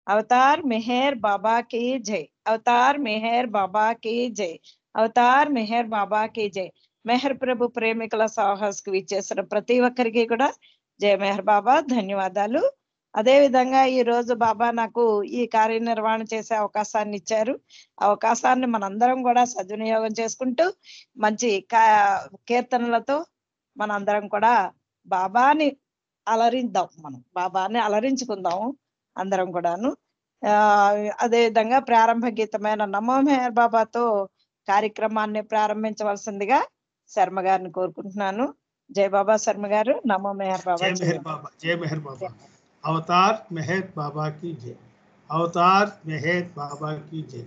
अवतार मेहर बाबा की जय, अवतार मेहर बाबा की जय, अवतार मेहर बाबा की जय. మెహర్ ప్రభు ప్రేమికుల సాహస్కి విచ్చేసిన ప్రతి ఒక్కరికి కూడా జయ మెహర్ బాబా, ధన్యవాదాలు. అదే విధంగా ఈ రోజు బాబా నాకు ఈ కార్యనిర్వహణ చేసే అవకాశాన్ని ఇచ్చారు. అవకాశాన్ని మనందరం కూడా సద్వినియోగం చేసుకుంటూ మంచి కీర్తనలతో మనందరం కూడా బాబాని అలరిద్దాం, మనం బాబాని అలరించుకుందాం అందరం కూడాను. అదే విధంగా ప్రారంభ గీతమైన నమో మెహర్ బాబాతో కార్యక్రమాన్ని ప్రారంభించవలసిందిగా శర్మ గారిని కోరుకుంటున్నాను. జై బాబా శర్మ గారు. నమో మెహర్ బాబా. జై మెహర్ బాబా. జై మెహర్ బాబా. అవతార్ మెహర్ బాబా की जय, అవతార్ మెహర్ బాబా की जय,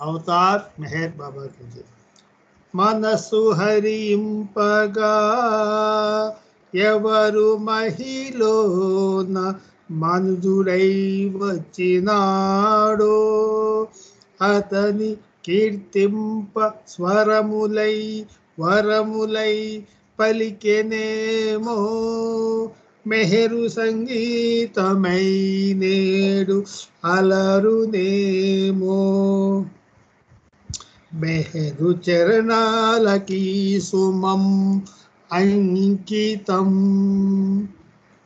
అవతార్ మెహర్ బాబా की जय. మనసు హరింపగా ఎవరు మహిలోన మనుజుడై వచ్చినాడో, అతని కీర్తింప స్వరములై వరములై పలికెనేమో, మెహరు సంగీతమై నేడు అలరునేమో. మెహరు చరణాలకి సుమం అంకితం,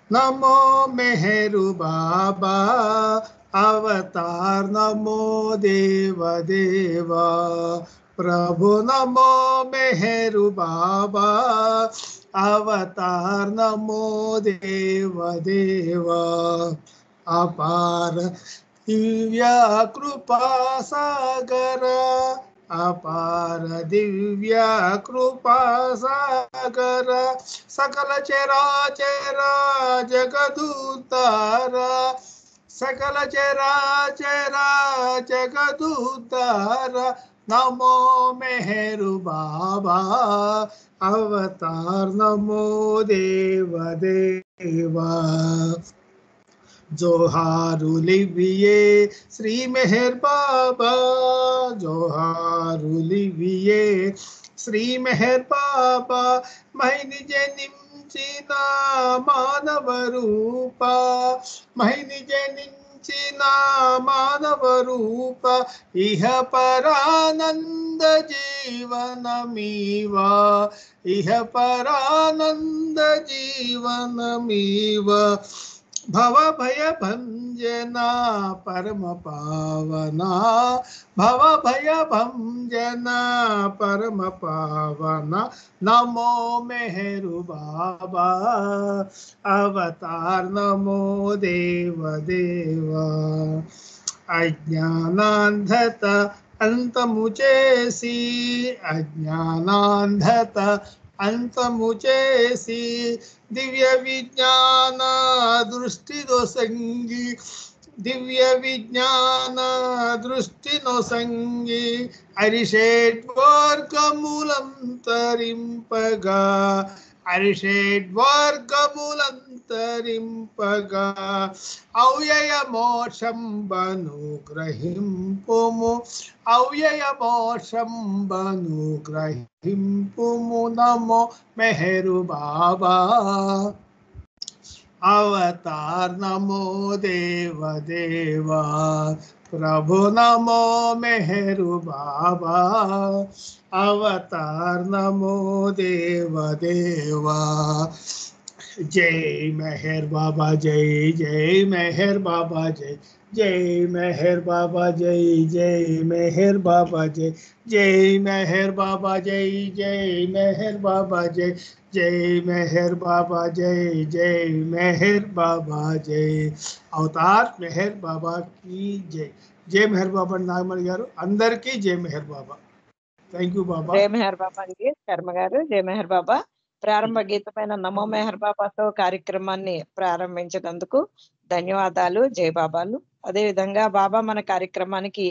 నమో మెహరు బాబా అవతార్, నమో దేవదేవా ప్రభు, నమో మెహరు బాబా అవతార్, నమో దేవదేవా. అపార దివ్య కృపా సాగర, అపార దివ్య కృపా సాగర, సకల చరాచర జగదుతార, సకల చరాచర జగదుతార, నమో మెహరు బాబా అవతార్, నమో దేవదేవా. జోహారులివియే శ్రీ మెహర్ బాబా, జోహారులివియే శ్రీ మెహర్ బాబా. మహిని జనించిన మానవ రూప, మహిని జనించిన మానవ రూప, ఇహ పరానంద జీవనమీవా, ఇహ పరానంద జీవనమీవా. భవ భయ భంజన పరమ పావన, భవ భయ భంజన పరమ పావన, నమో మెహరు బాబా అవతార్, నమో దేవదేవా. అజ్ఞానాంధత అంతము చేసి, అజ్ఞానాంధత అంతము చేసి, దివ్య విజ్ఞాన దృష్టి దొసంగి, దివ్య విజ్ఞాన దృష్టి నొసంగి, అరిషేడ్వర్గములంతరింపగా, అరిషేడ్వర్గములంతరింపగా, అవ్యయ మోక్షంబను గ్రహింపుము, అవ్యయ మోక్షంబను గ్రహింపుము, నమో మెహరు బాబా అవతార్, నమో దేవదేవా ప్రభు, నమో మెహరు బాబా అవతార్, నమో దేవదేవా. జై మెహర్ బాబా జై, జై మెహర్ బాబా జై, జై మెహర్ బాబా జై, జై మెహర్ బాబా జై, జై మెహర్ బాబా జై, జై మెహర్ బాబా జై, జై మెహర్ బాబా జై, జై మెహర్ బాబా జై. అవతార్ మెహర్ బాబా की జై. జై మెహర్ బాబా నాగమణి గారు, అందరికీ జై మెహర్ బాబా. థ్యాంక్ యూ బాబా. జై మెహర్ బాబా అండి శర్మ గారు. జై మెహర్ బాబా. ప్రారంభ గీతమైన నమో మెహర్ బాబాతో కార్యక్రమాన్ని ప్రారంభించినందుకు ధన్యవాదాలు. జై బాబాలు. అదే విధంగా బాబా మన కార్యక్రమానికి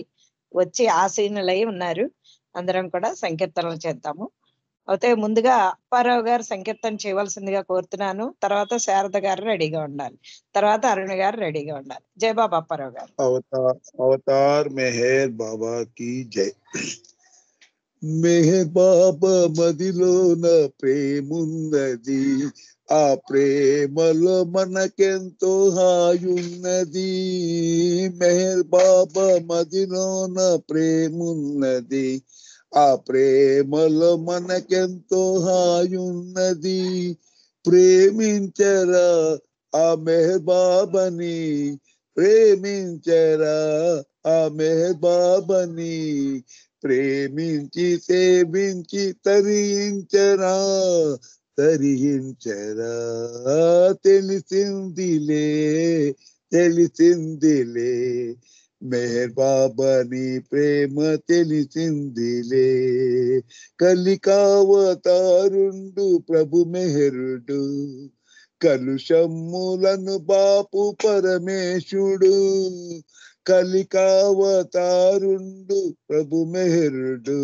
వచ్చి ఆసీనులై ఉన్నారు. అందరం కూడా సంకీర్తనలు చేద్దాము. అయితే ముందుగా అప్పారావు గారు సంకీర్తన చేయవలసిందిగా కోరుతున్నాను. తర్వాత శారద గారు రెడీగా ఉండాలి, తర్వాత అరుణ్ గారు రెడీగా ఉండాలి. జై బాబా అప్పారావు గారు. అవతార్ మెహర్ బాబా की జై. మెహర్ బాబా మదిలోన ప్రేమున్నది, ఆ ప్రేమలో మనకెంతో హాయున్నది. మెహర్ బాబా మదిలోన ప్రేమున్నది. ఆ ప్రేమలో మనకెంతో హాయున్నది. ప్రేమించరా ఆ మెహర్ బాబాని, ప్రేమించరా ఆ మెహర్ బాబాని, ప్రేమించి సేవించి తరించరా తరించరా. తెలిసిందిలే తెలిసిందిలే మెహర్ బాబాని ప్రేమ తెలిసిందిలే. కలికావతారుండు ప్రభు మెహరుడు, కలుషమ్ములను బాపు పరమేశుడు. కలికావతారుండు ప్రభు మెహరుడు,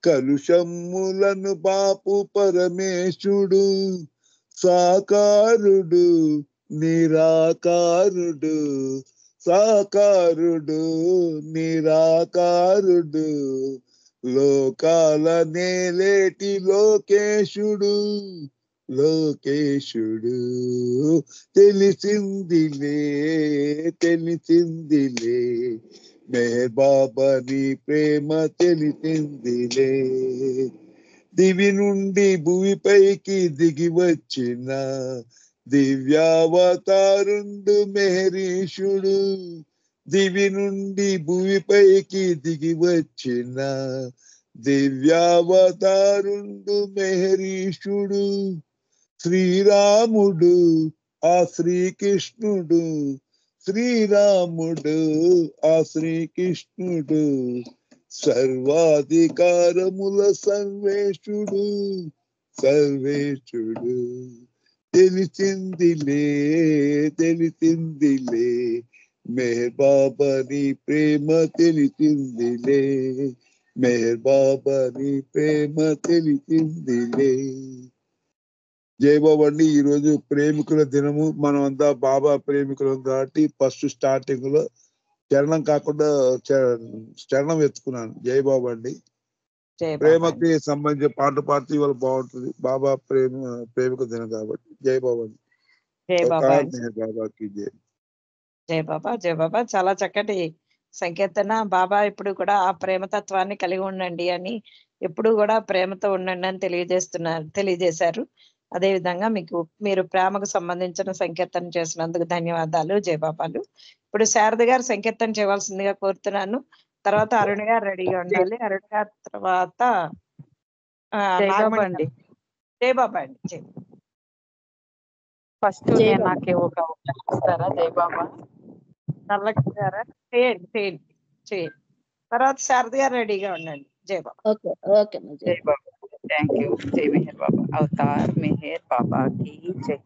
కలుషమ్ములను బాపు పరమేశుడు. సాకారుడు నిరాకారుడు, సాకారుడు నిరాకారుడు, లోకాల నేలేటి లోకేశుడు, లోకేశుడు. తెలిసిందిలే తెలిసిందిలే మెహర్ బాబాని ప్రేమ తెలిసిందిలే. దివి నుండి భూమిపైకి దిగి వచ్చిన దివ్యావతారుండు మెహరీషుడు. దివి నుండి భూమిపైకి దిగి వచ్చిన దివ్యావతారుండు మెహరీషుడు. శ్రీరాముడు ఆ శ్రీకృష్ణుడు, శ్రీరాముడు ఆ శ్రీకృష్ణుడు, సర్వాధికారముల సర్వేశుడు, సర్వేశుడు. తెలిసిందిలే తెలిసిందిలే మెహర్ బాబాని ప్రేమ తెలిసిందిలే, మెహర్ బాబాని ప్రేమ తెలిసిందిలే. జై బాబా అండి. ఈ రోజు ప్రేమికుల దినము. మనం అంతా బాబా ప్రేమికులం కాబట్టి ఫస్ట్ స్టార్టింగ్ లో చరణం కాకుండా చరణం ఎత్తుకున్నాను. జై బాబా అండి. ప్రేమకి సంబంధించిన పాట పాడితే ఇవాళ బాగుంటుంది. బాబా ప్రేమిక దినం కాబట్టి జై బాబా అండి. జై బాబా బాబాకి జై. జై బాబా, జై బాబా. చాలా చక్కటి సంకీర్తన. బాబా ఇప్పుడు కూడా ఆ ప్రేమతత్వాన్ని కలిగి ఉండండి అని, ఎప్పుడు కూడా ప్రేమతో ఉండండి అని తెలియజేశారు. అదే విధంగా మీరు ప్రేమకు సంబంధించిన సంకీర్తన చేసినందుకు ధన్యవాదాలు. జై బాబాలు. ఇప్పుడు శారద గారు సంకీర్తన చేయవలసిందిగా కోరుతున్నాను. తర్వాత అరుణ్ గారు రెడీగా ఉండాలి. అరుణ్ గారు తర్వాత నాగమణి. జై బాబా అండి. జై ఫస్ట్ నాకు ఒక ఇస్తారా? జై బాబా నల్లగారా చేయండి. తర్వాత శారద గారు రెడీగా ఉండండి. జై బాబా. ఓకే జై బాబా. Thank you. జై మెహర్ బాబా. అవతార్ మెహర్ బాబా की जय.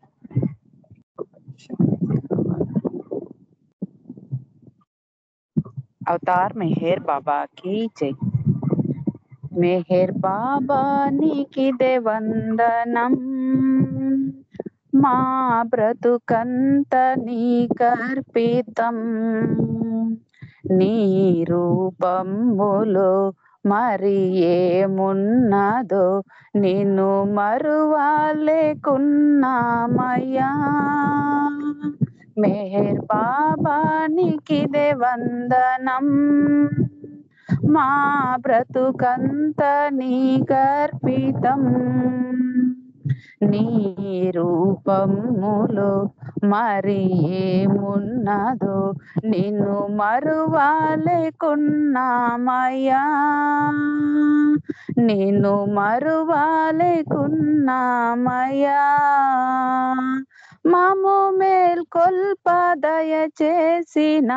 అవతార్ మెహర్ బాబా की जय. మెహర్ బాబా నీకిదే వందనం, మా బ్రతుకంత నీకర్పితం. నీ రూపములో మరి ఏమున్నదో నిన్ను మరువాలేకున్నామయ్యా. మెహర్ బాబా నీకిదే వందనం, మా బ్రతుకంత నీకర్పితం. నీ రూపములో మరి ఏమున్నదో నిన్ను మరువాలేకున్నామయ్యా, నిన్ను మరువాలేకున్నామయ్యా. మము మేల్కొల్ప దయచేసిన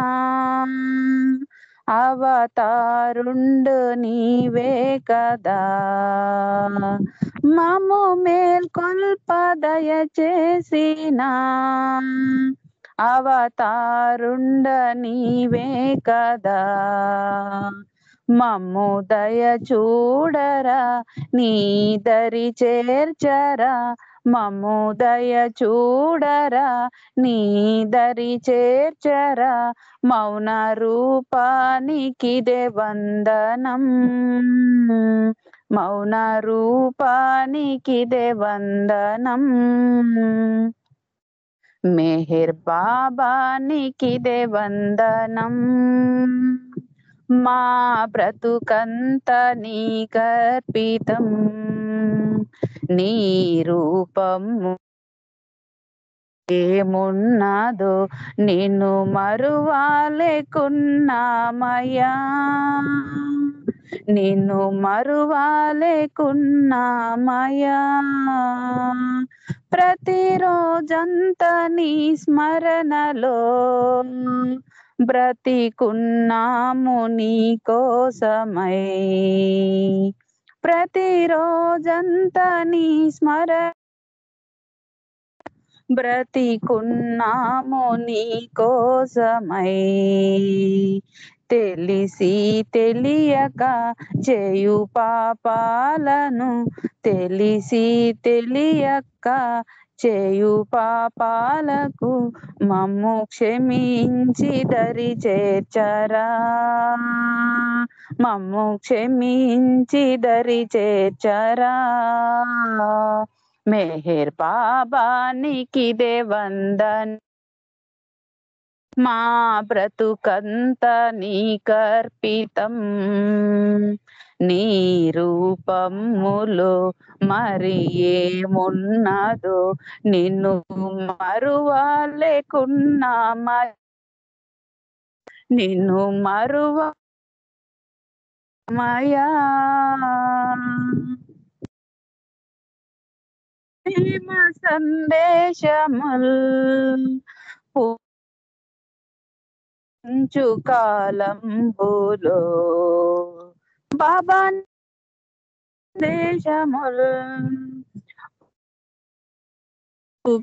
అవతారుండు నీవే కదా. మము మేల్కొల్ప దయచేసిన అవతారుండ నీవే కదా. మమ్ము దయ చూడరా నీ దరి చేర్చరా, మమ్ము దయ చూడరా నీ దరి చేర్చరా. మౌన రూపానికిదే వందనం, మౌన రూపానికిదే వందనం. మెహర్ బాబానికిదే వందనం. మా బ్రతుకంత నీకర్పితం. నీ రూపము ఏమున్నదో నిన్ను మరువాలేకున్నామయ్యా. నిన్ను మరువాలేకున్నామయ్యా. ప్రతిరోజంతా నీ స్మరణలో బ్రతికున్నాము నీ కోసమై. ప్రతిరోజంతా నీ బ్రతికున్నాము నీ కోసమై. తెలిసి తెలియక చేయు పాపాలను, తెలిసి తెలియక చేయు పాపాలకు మమ్ము క్షమించి దరి చేర్చరా. మమ్ము క్షమించి దరి చేర్చరా. మెహర్ బాబానికిదే వందనం. మా బ్రతుకంత నీకర్పితం. నీ రూపములో మరి ఏమున్నదో నిన్ను మరువాలేకున్నామా. నిన్ను మరువమయా. ప్రేమ సందేశముల్ కాలంబులో బాబా దేశముల్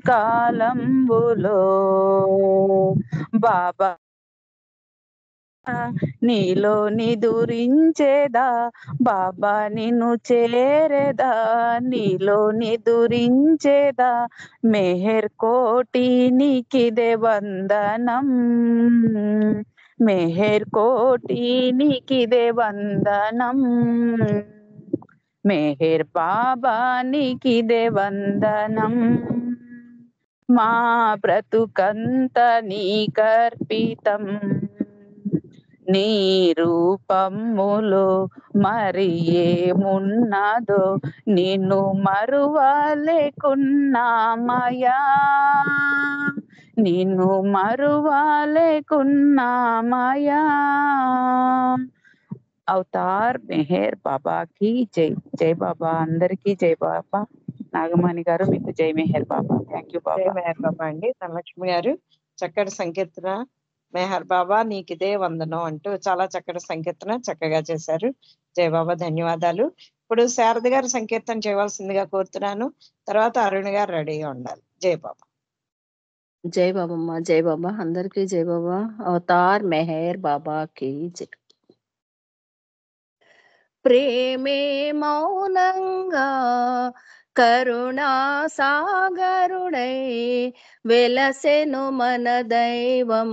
కాలంబులో బాబా నీలో నిదురించేదా. బాబా నిన్ను చేరేదా. నీలో నిదురించేదా. మెహర్ కోటి నీకిదే వందనం. మెహర్ కోటి నీకిదే వందనం. మెహర్ బాబానికిదే వందనం. మా బ్రతుకంత నీకర్పితం. నీ రూపములో మరి ఏమున్నదో నిన్ను మరువాలేకున్నామయ్యా. నిన్ను మరువాలేకున్నామయ్యా. అవతార్ మెహర్ బాబాకి జై. జై బాబా. అందరికీ జై బాబా. నాగమణి గారు మీకు జై మెహర్ బాబా. థ్యాంక్ యూ జై బాబా. మెహర్ బాబా అండి. ధనలక్ష్మి గారు చక్కటి సంకీర్తన. మెహర్ బాబా నీకిదే వందనం అంటూ చాలా చక్కటి సంకీర్తన చక్కగా చేశారు. జై బాబా, ధన్యవాదాలు. ఇప్పుడు శారద గారు సంకీర్తన చేయవలసిందిగా కోరుతున్నాను. తర్వాత అరుణ్ గారు రెడీగా ఉండాలి. జై బాబా. జై బాబమ్మ. జై బాబా. అందరికీ జై బాబా. అవతార్ మెహర్ బాబాకి జై. ప్రేమే మౌనంగా కరుణా సాగరుడై వెలసెను మన దైవం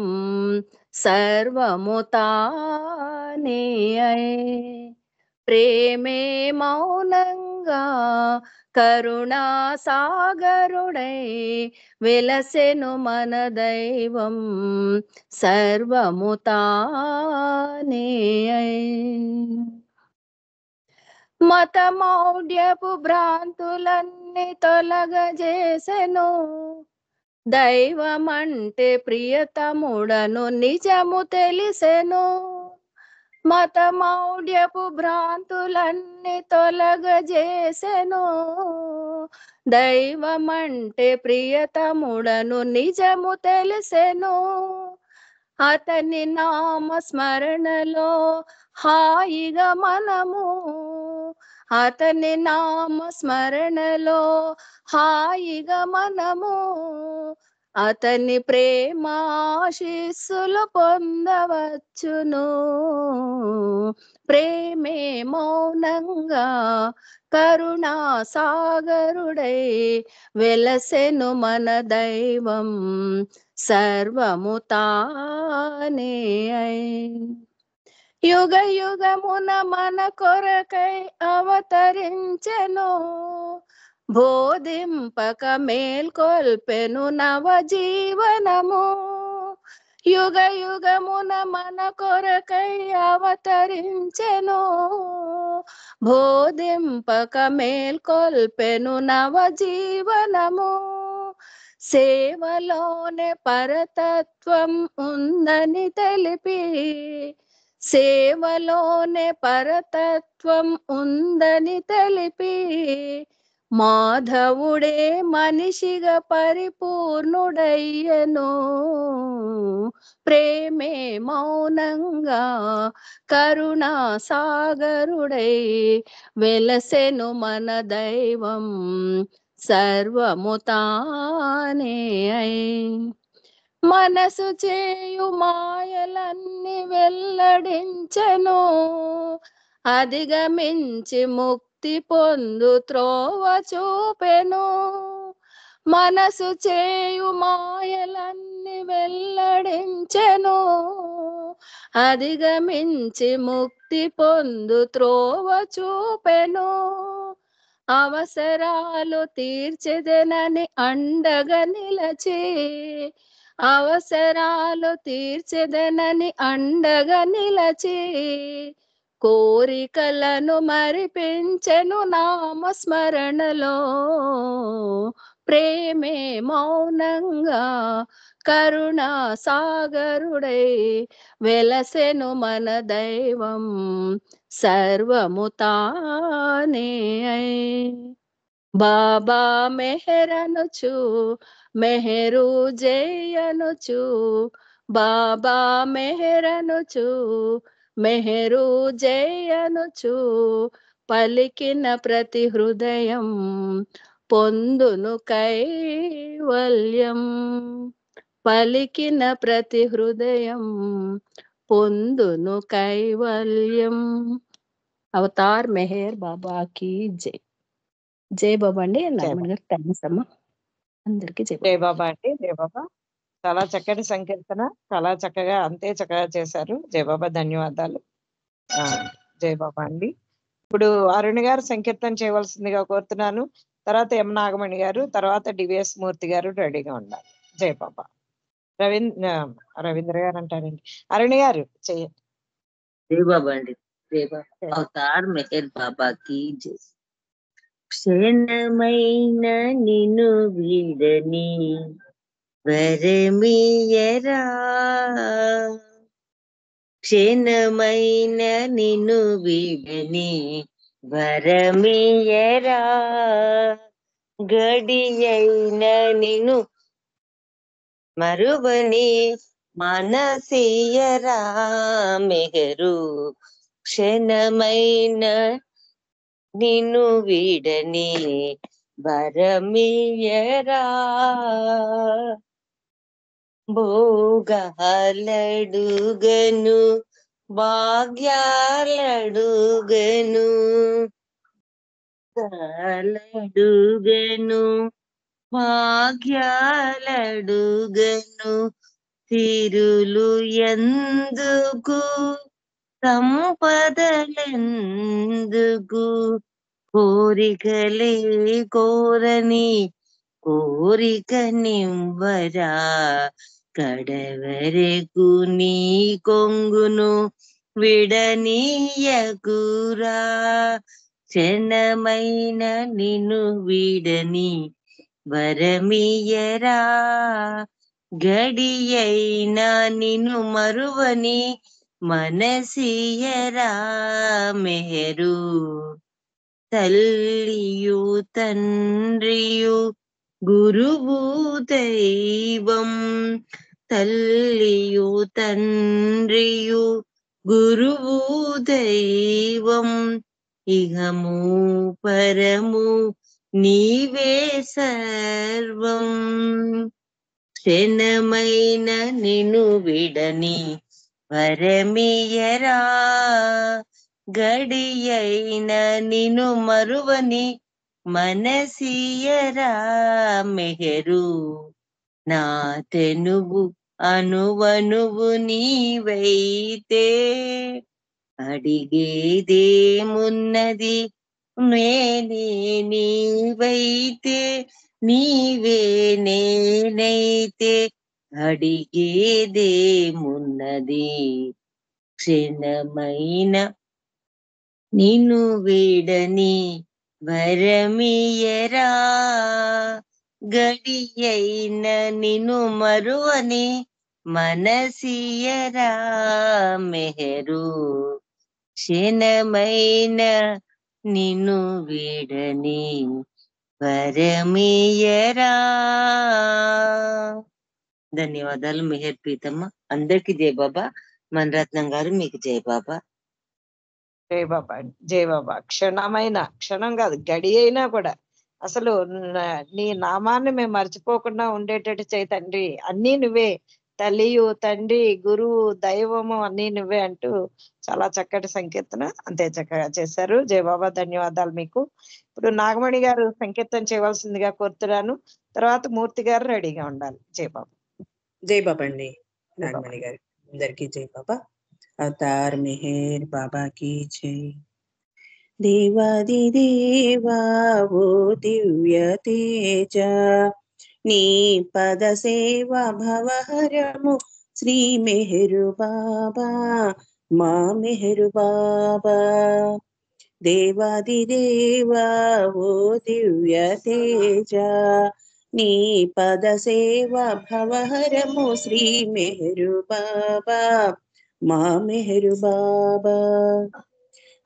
సర్వము తానే అయి. ప్రేమే మౌనంగా కరుణా సాగరుడై వెలసెను మన దైవం సర్వము తానే అయి. మతమౌఢ్యపు భ్రాంతులన్నీ తొలగజేసెను. దైవమంటే ప్రియతముడను నిజము తెలిసెను. మతమౌఢ్యపు భ్రాంతులన్నీ తొలగజేసెను. దైవమంటే ప్రియతముడను నిజము తెలిసెను. అతని నామ స్మరణలో హాయిగా మనము, అతని నామ స్మరణలో హాయిగా మనము అతని ప్రేమాశీస్సులు పొందవచ్చును. ప్రేమే మౌనంగా కరుణా సాగరుడై వెలసెను మన దైవం సర్వము తానే అయి. యుగ యుగమున మన కొరకై అవతరించెను, బోధింపక మేల్కొల్పెను నవజీవనము. యుగ యుగమున మన కొరకై అవతరించెను, బోధింపక మేల్కొల్పెను నవజీవనము. సేవలోనే పరతత్వం ఉందని తెలిపి, సేవలోనే పరతత్వం ఉందని తెలిపి, మాధవుడే మనిషిగా పరిపూర్ణుడయ్యను, ప్రేమే మౌనంగా కరుణా సాగరుడై వెలసెను మన దైవం సర్వము తానే అయి. మనసు చేయు మాయలన్నీ వెల్లడించెను, అధిగమించి ముక్తి పొందు త్రోవ చూపెను. మనసు చేయు మాయలన్నీ వెల్లడించెను, అధిగమించి ముక్తి పొందు త్రోవ చూపెను. అవసరాలు తీర్చెదనని అండగా నిలచి, అవసరాలు తీర్చెదనని అండగా నిలచి, కోరికలను మరిపించెను నామస్మరణలో, ప్రేమే మౌనంగా కరుణా సాగరుడై వెలసెను మన దైవం సర్వము తానే అయి. బాబా మెహరనుచు మెహరు జయనుచు, బాబా మెహరనుచు మెహరు జయనుచు, పలికిన ప్రతి హృదయం పొందును కైవల్యం, పలికిన ప్రతి హృదయం పొందును కైవల్యం. అవతార్ మెహర్ బాబాకి జై. జై బాబా అండి. నాగమణి గారు థ్యాంక్స్ అమ్మా. అందరికి జై జై బాబా అండి. జై బాబా. చాలా చక్కటి సంకీర్తన, చాలా చక్కగా అంతే చక్కగా చేశారు. జై బాబా, ధన్యవాదాలు. జై బాబా అండి. ఇప్పుడు అరుణ్ గారు సంకీర్తన చేయవలసిందిగా కోరుతున్నాను. తర్వాత ఎం నాగమణి గారు, తర్వాత డివిఎస్ మూర్తి గారు రెడీగా ఉండాలి. జై బాబా. రవీంద్ర గారు అంటారండి. అరుణ్ గారు చేయండి. జై బాబా అండి. జై బాబా. అవతార్ మెహర్ బాబాకి జై. క్షణమైన నిన్ను వీడని వరమియరా, క్షణమైన నిన్ను వీడని వరమియరా, గడియైన నిన్ను మరువని మనసియరా మెహరు, క్షణమైన నిన్ను వీడని వరమియరా, భోగాలడుగను భాగ్యాలడుగను, అడుగను భాగ్యాలడుగను, తిరులు ఎందుకు సంపదలెందుకు, కోరికలే కోరని కోరిక నింవరా, కడవరకు నీ కొంగును విడనీయకురా, క్షణమైన నిన్ను వీడని వరమియరా, గడియైనా నిన్ను మరువని మనసియరా మెహరు, తల్లియు తండ్రియు గురువు దైవం, తల్లియు తండ్రియు గురువు దైవం, ఇహము పరము నీవే సర్వం, క్షణమైన నిన్ను విడని వరమియరా, గడియైన నిన్ను మరువని మనసియరా మెహరు, నా తెనువు అనువనువు నీవైతే అడిగేదేమున్నది నేనే నీవైతే నీవే నేనైతే అడిగేదేమున్నది క్షణమైన నిన్ను వీడని వరమియరా గడియైన నిన్ను మరువని మనసియరా మెహరు క్షణమైన నిన్ను వీడని వరమియరా. ధన్యవాదాలు మెహర్ ప్రీతమ్మ. అందరికి జై బాబా. మణరత్నం గారు మీకు జై బాబా. జై బాబా జై బాబా. క్షణం కాదు, గడి అయినా కూడా అసలు నీ నామాన్ని మేము మర్చిపోకుండా ఉండేటట్టు చేయి తండ్రి. అన్నీ నువ్వే, తల్లియు తండ్రి గురువు దైవము అన్నీ నువ్వే అంటూ చాలా చక్కటి సంకీర్తన అంతే చక్కగా చేశారు. జై బాబా, ధన్యవాదాలు మీకు. ఇప్పుడు నాగమణి గారు సంకీర్తన చేయవలసిందిగా కోరుతున్నాను. తర్వాత మూర్తి గారు రెడీగా ఉండాలి. జై బాబా. జై బాబా అండి నాగమణి గారు. అందరికీ జై బాబా. అవతార్ మెహర్ బాబా की जय. దేవాది దేవా ఓ దివ్య తేజ నీ పద సేవ భవహరము శ్రీ మెహరు బాబా మా మెహరు బాబా. దేవాది దేవా ఓ దివ్య తేజ నీ పద సేవ భవహరము శ్రీ మెహరు బాబా మా మెహరు బాబా.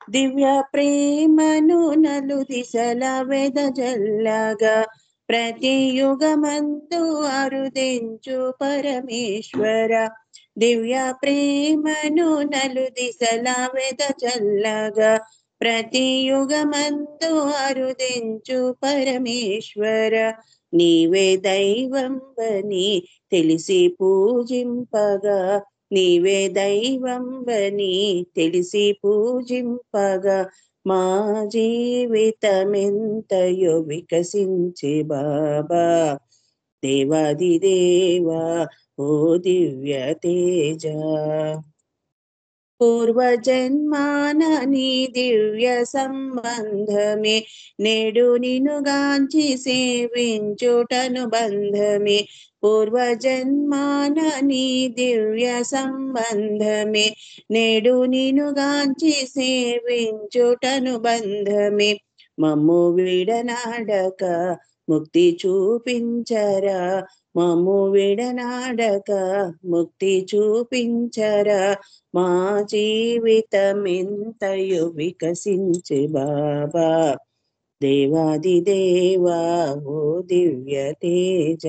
దివ్య ప్రేమను నలు దిశల వెదజల్లగా ప్రతి యుగమందు అరుదించు పరమేశ్వర. దివ్య ప్రేమను నలు దిశల వెదజల్లగా ప్రతి యుగమందు అరుదించు పరమేశ్వర. నీవే దైవంబని తెలిసి పూజింపగా నీవే దైవంబని తెలిసి పూజింపగా మా జీవితమెంతయో వికసించే బాబా. దేవాది దేవా ఓ దివ్య తేజ పూర్వజన్మాన నీ దివ్య సంబంధమే నేడు నినుగాంచి సేవించుటను బంధమే. పూర్వజన్మాన నీ దివ్య సంబంధమే నేడు నినుగాంచి సేవించుటను బంధమే. మమ్ము విడనాడక ముక్తి చూపించరా మమ్ము విడనాడక ముక్తి చూపించరా. మా జీవితమెంతయో వికసించే బాబా. దేవాది దేవా ఓ దివ్య తేజ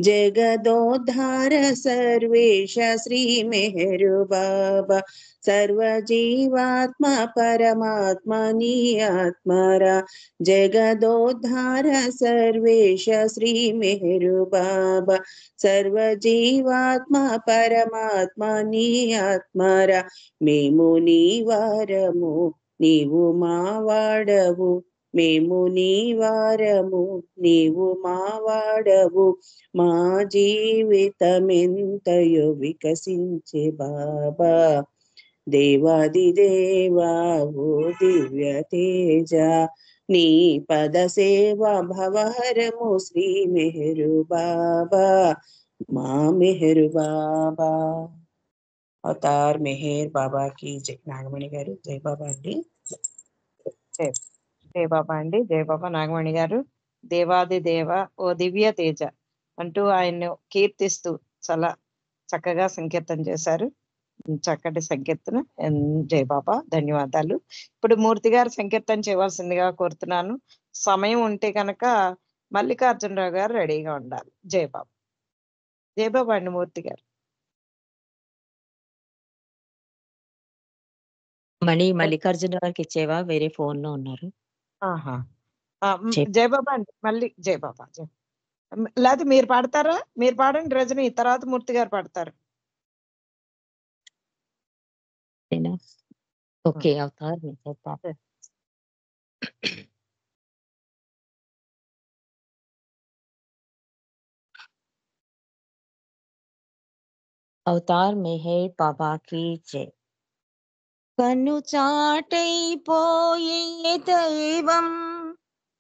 జగదోద్ధార సర్వేశ శ్రీ మెహరు బాబా. సర్వజీవాత్మ పరమాత్మ నీ ఆత్మరా. జగదోద్ధార సర్వేశ శ్రీ మెహరు బాబా. సర్వజీవాత్మ పరమాత్మ నీ ఆత్మరా. మేము నీ వారము నీవు మా వాడవు. మేము నీ వారము నీవు మా వాడవు. మా జీవితమెంతయో వికసించే బాబా. దేవాది దేవా ఓ దివ్య తేజ నీ పద సేవ భవహరము శ్రీ మెహరు బాబా మా మెహరు బాబా. అవతార్ మెహర్ బాబా की జై. నాగమణి గారు జై బాబా అండి. జై బాబా అండి. జై బాబా. నాగమణి గారు దేవాది దేవ ఓ దివ్య తేజ అంటూ ఆయన్ని కీర్తిస్తూ చాలా చక్కగా సంకీర్తన చేశారు. చక్కటి సంకీర్తన. జై బాబా, ధన్యవాదాలు. ఇప్పుడు మూర్తి గారు సంకీర్తన చేయవలసిందిగా కోరుతున్నాను. సమయం ఉంటే కనుక మల్లికార్జునరావు గారు రెడీగా ఉండాలి. జై బాబా. జై బాబా అండి మూర్తి గారు. మల్లికార్జున గారికి ఇచ్చేవా? వేరే ఫోన్ లో ఉన్నారు. ఆహా. జై బాబా అండి. మళ్ళీ జై బాబా. లేకపోతే మీరు పాడతారా? మీరు పాడండి రజని, తర్వాత మూర్తి గారు పాడతారు. ఓకే. అవతార్ మెహర్ బాబా. అవతార్ మెహర్ బాబా की जय. కను చాటైపోయే దైవం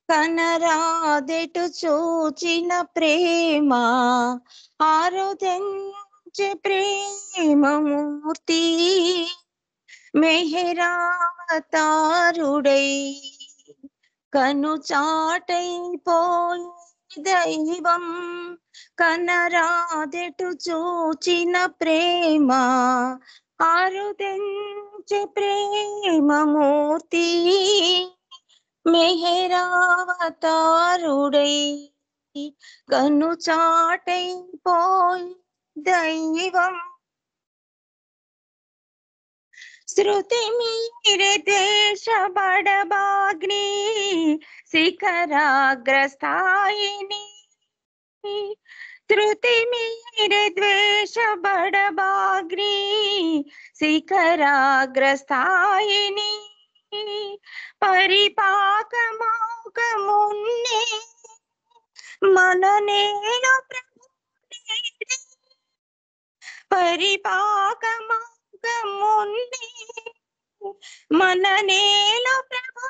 కనరాదెటు చూచిన ప్రేమ ఆరుదెంచే ప్రేమమూర్తి మెహరావతారుడై కను చాటైపోయే దైవం కనరాదెటు చూచిన ప్రేమ ఆరుదెంచే ప్రేమమూర్తి మెహరావతారుడై కను చాటైపోయే దైవం శృతి మీరే దేశ బడబాగ్ని శిఖరాగ్రస్థాయిని శృతి మీరే ద్వేష బడబాగ్ని శిఖరాగ్రస్థాయిని పరిపాకమోకమున్నే మననేను పరిపాకమోకమున్నే మననేను ప్రభు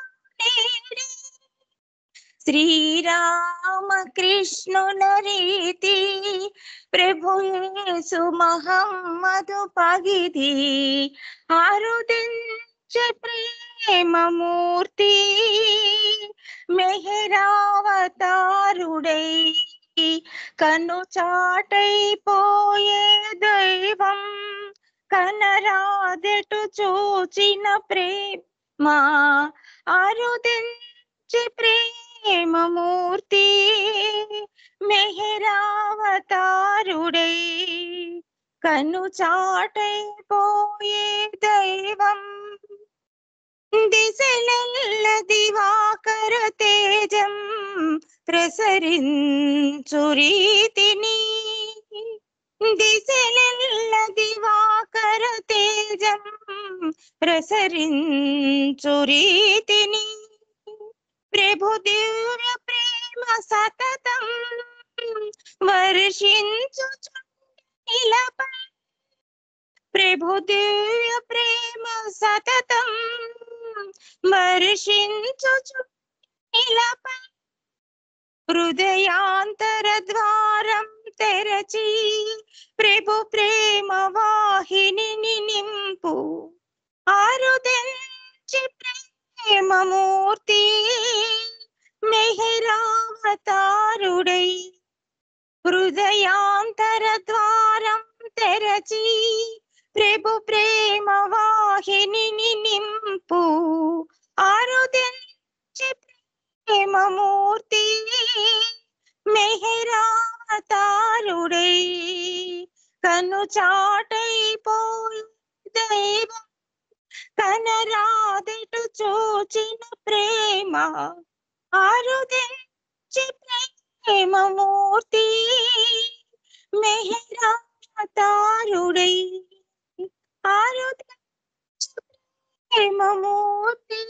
శ్రీరామ కృష్ణుల రీతి ప్రభు యేసు మహమ్మదు పగిది ఆరుదించే ప్రేమమూర్తి మెహరావతారుడై కను చాటైపోయే దైవం కనరాదెటు చూచిన ప్రేమ ఆరుదించే ప్రేమమూర్తి మెహరావతారుడై కను చాటైపోయే దైవం దిశలెల్ల దివాకర తేజం ప్రసరించు రీతిని దిశలెల్ల దివాకర తేజం ప్రసరించు రీతిని ప్రభు దివ్య ప్రేమ సతతం వర్షించు నీలపై ప్రభు దివ్య ప్రేమ సతతం వర్షించు నీలపై హృదయాంతర ద్వారం తెరచి ప్రభు ప్రేమ వాహిని నింపు ఆరుదెంచి ప్రేమమూర్తి మెహరావతారుడై హృదయాంతర ద్వారం తెరచి ప్రభు ప్రేమ వాహిని నింపు ఆరుదెంచి ప్రేమమూర్తి మెహరావతారుడై కను చాటైపోయి దైవం కనరాదెటు చూచిన ప్రేమ ఆరుదెంచి ప్రేమమూర్తి మెహరావతారుడై ఆరుదెంచి ప్రేమమూర్తి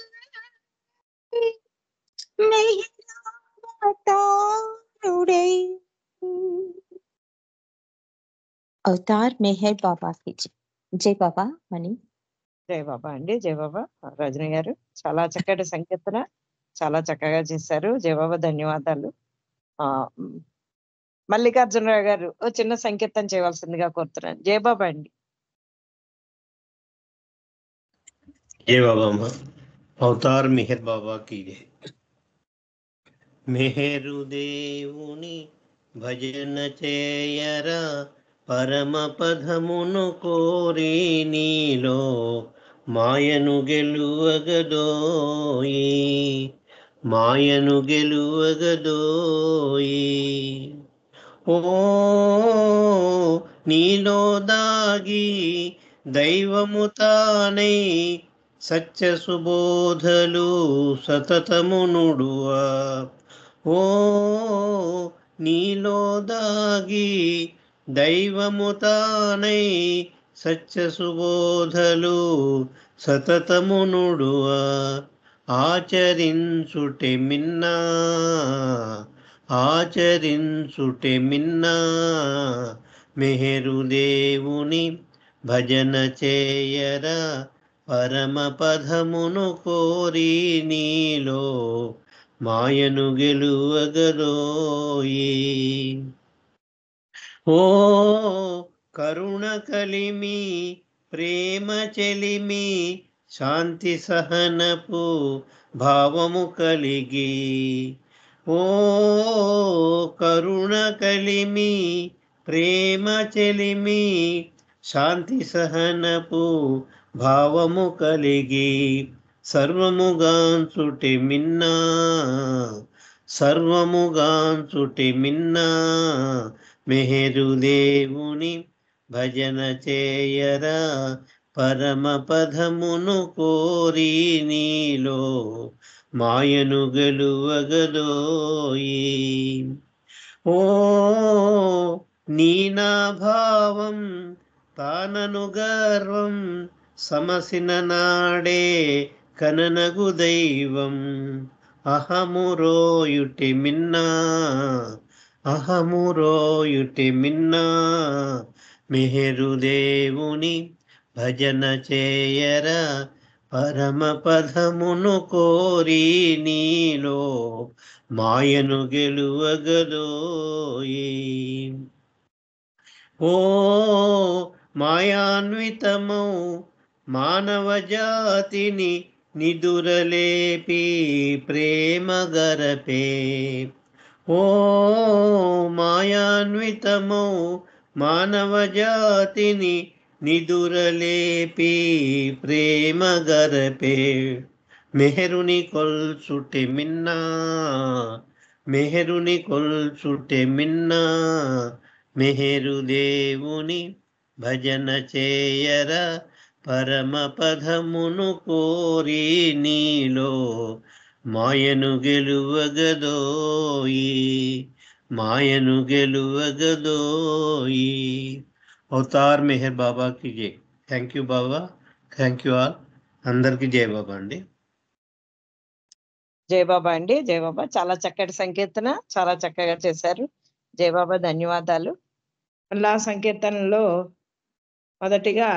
మెహరావతారుడై అవతార్ మెహర్ బాబా కి జై బాబా మణి. జై బాబా అండి. జై బాబా. రజని గారు చాలా చక్కటి సంకీర్తన చాలా చక్కగా చేశారు. జై బాబా ధన్యవాదాలు. మల్లికార్జునరావు గారు ఓ చిన్న సంకీర్తన చేయవలసిందిగా కోరుతున్నాను. జై బాబా అండి. జై బాబా అమ్మ. అవతార్ మెహర్ బాబా కి జై. మెహరు దేవుని భజన చేయరా పరమ పదమును కోరి నీలో మాయను గెలువగదోయి మాయను గెలువగదోయి. ఓ నీలో దాగి దైవము తానై సత్య సుబోధలు సతతము నుడువా. ఓ నీలో దాగి దైవము తానై సత్య సుబోధలు సతతము నుడువా. ఆచరించుటే మిన్నా ఆచరించుటే మిన్నా మెహరు దేవుని భజన చేయరా పరమ పదమును కోరి నీలో మాయను గెలువగదోయి. ఓ కరుణ కలిమి ప్రేమ చెలిమి శాంతి సహనపు భావము కలిగి, ఓ కరుణ కలిమి ప్రేమ చెలిమి శాంతి సహనపు భావము కలిగి, సర్వముగాంచుటి మిన్నా సర్వముగాంచుటి మిన్నా మెహరు దేవుని భజన చేయరా, పరమ పదమును కోరి నీలో మాయను గెలువగదోయి. ఓ నీనా భావం తానను గర్వం సమసిన నాడే కననగు దైవం, అహమురోయుటి మిన్నా అహమురోయుటి మిన్నా మెహరు దేవుని భజన చేయరా, పరమ పదమును కోరి నీలో మాయను గెలువగదోయి. ఓ మాయాన్వితమౌ మానవ జాతిని నిదురలేపి ప్రేమ గరపే, ఓ మాయాన్వితమౌ మానవ జాతిని నిదురలేపి ప్రేమ గరపే, మెహరుని కొల్చుటి మిన్నా మెహరుని కొల్చుటి మిన్నా మెహరు దేవుని భజన చేయరా, పరమ పదమును కోరి నీలో మాయను గెలువగదోయి మాయను గెలువగదోయి. అవతార్ మెహర్ బాబాకి జై. Thank you Baba, thank you all. అందరికి జై బాబా అండి. జై బాబా అండి, జై బాబా. చాలా చక్కటి సంకీర్తన, చాలా చక్కగా చేశారు. జై బాబా, ధన్యవాదాలు. మళ్ళా సంకీర్తనలో మొదటిగా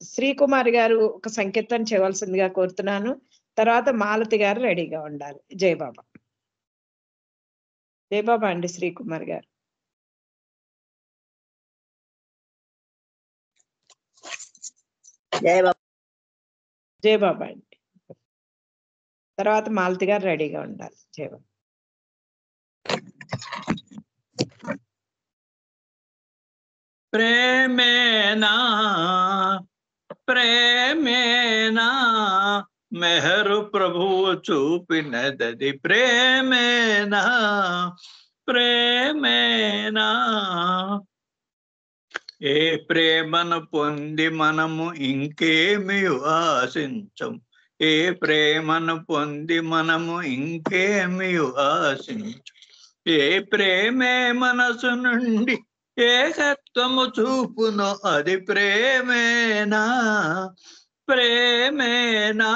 శ్రీకుమారి గారు ఒక సంకీర్తన చేయవలసిందిగా కోరుతున్నాను. తర్వాత మాలతి గారు రెడీగా ఉండాలి. జై బాబా. జై బాబా అండి శ్రీకుమారి గారు. జై బాబా. జై బాబా అండి. తర్వాత మాలతి గారు రెడీగా ఉండాలి. జై బాబా. ప్రేమేనా ప్రేమేనా మెహరు ప్రభువు చూపినదది, ప్రేమేనా ప్రేమేనా. ఏ ప్రేమను పొంది మనము ఇంకేమి ఆశించం, ఏ ప్రేమను పొంది మనము ఇంకేమి ఆశించం. ఏ ప్రేమే మనసు నుండి ఏకత్వము చూపునో అది ప్రేమేనా ప్రేమేనా.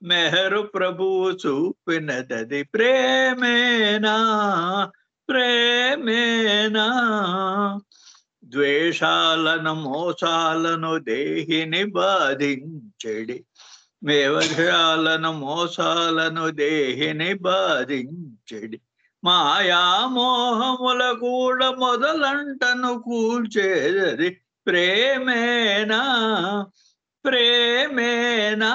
మెహరు ప్రభువు చూపినదది, ప్రేమేనా ప్రేమేనా. ద్వేషాలను మోసాలను దేహిని బాధించెడి, వ్యవహారాలను మోసాలను దేహిని బాధించెడి. మాయామోహముల కూడా మొదలంటను కూల్చేది ప్రేమేనా ప్రేమేనా.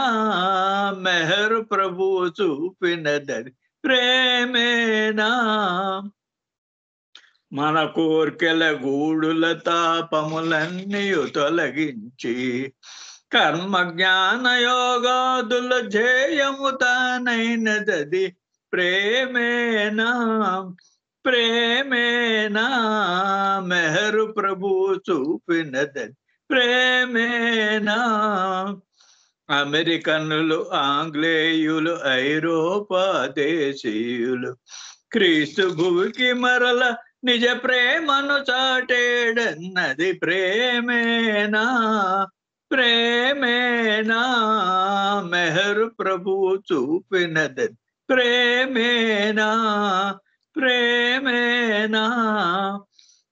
మెహరు ప్రభువు చూపినదది, ప్రేమేనా. మన కోర్కెల గూడుల తాపములన్నీ తొలగించి కర్మ జ్ఞాన యోగాదుల ధ్యేయము తానైనదది ప్రేమేనా ప్రేమేనా. మెహరు ప్రభువు చూపినదది, ప్రేమేనా. అమెరికన్నులు, ఆంగ్లేయులు, ఐరోపా దేశీయులు క్రీస్తు భూమికి మరల నిజ ప్రేమను చాటేడన్నది ప్రేమేనా ప్రేమేనా. మెహరు ప్రభువు చూపినదది, ప్రేమేనా ప్రేమేనా.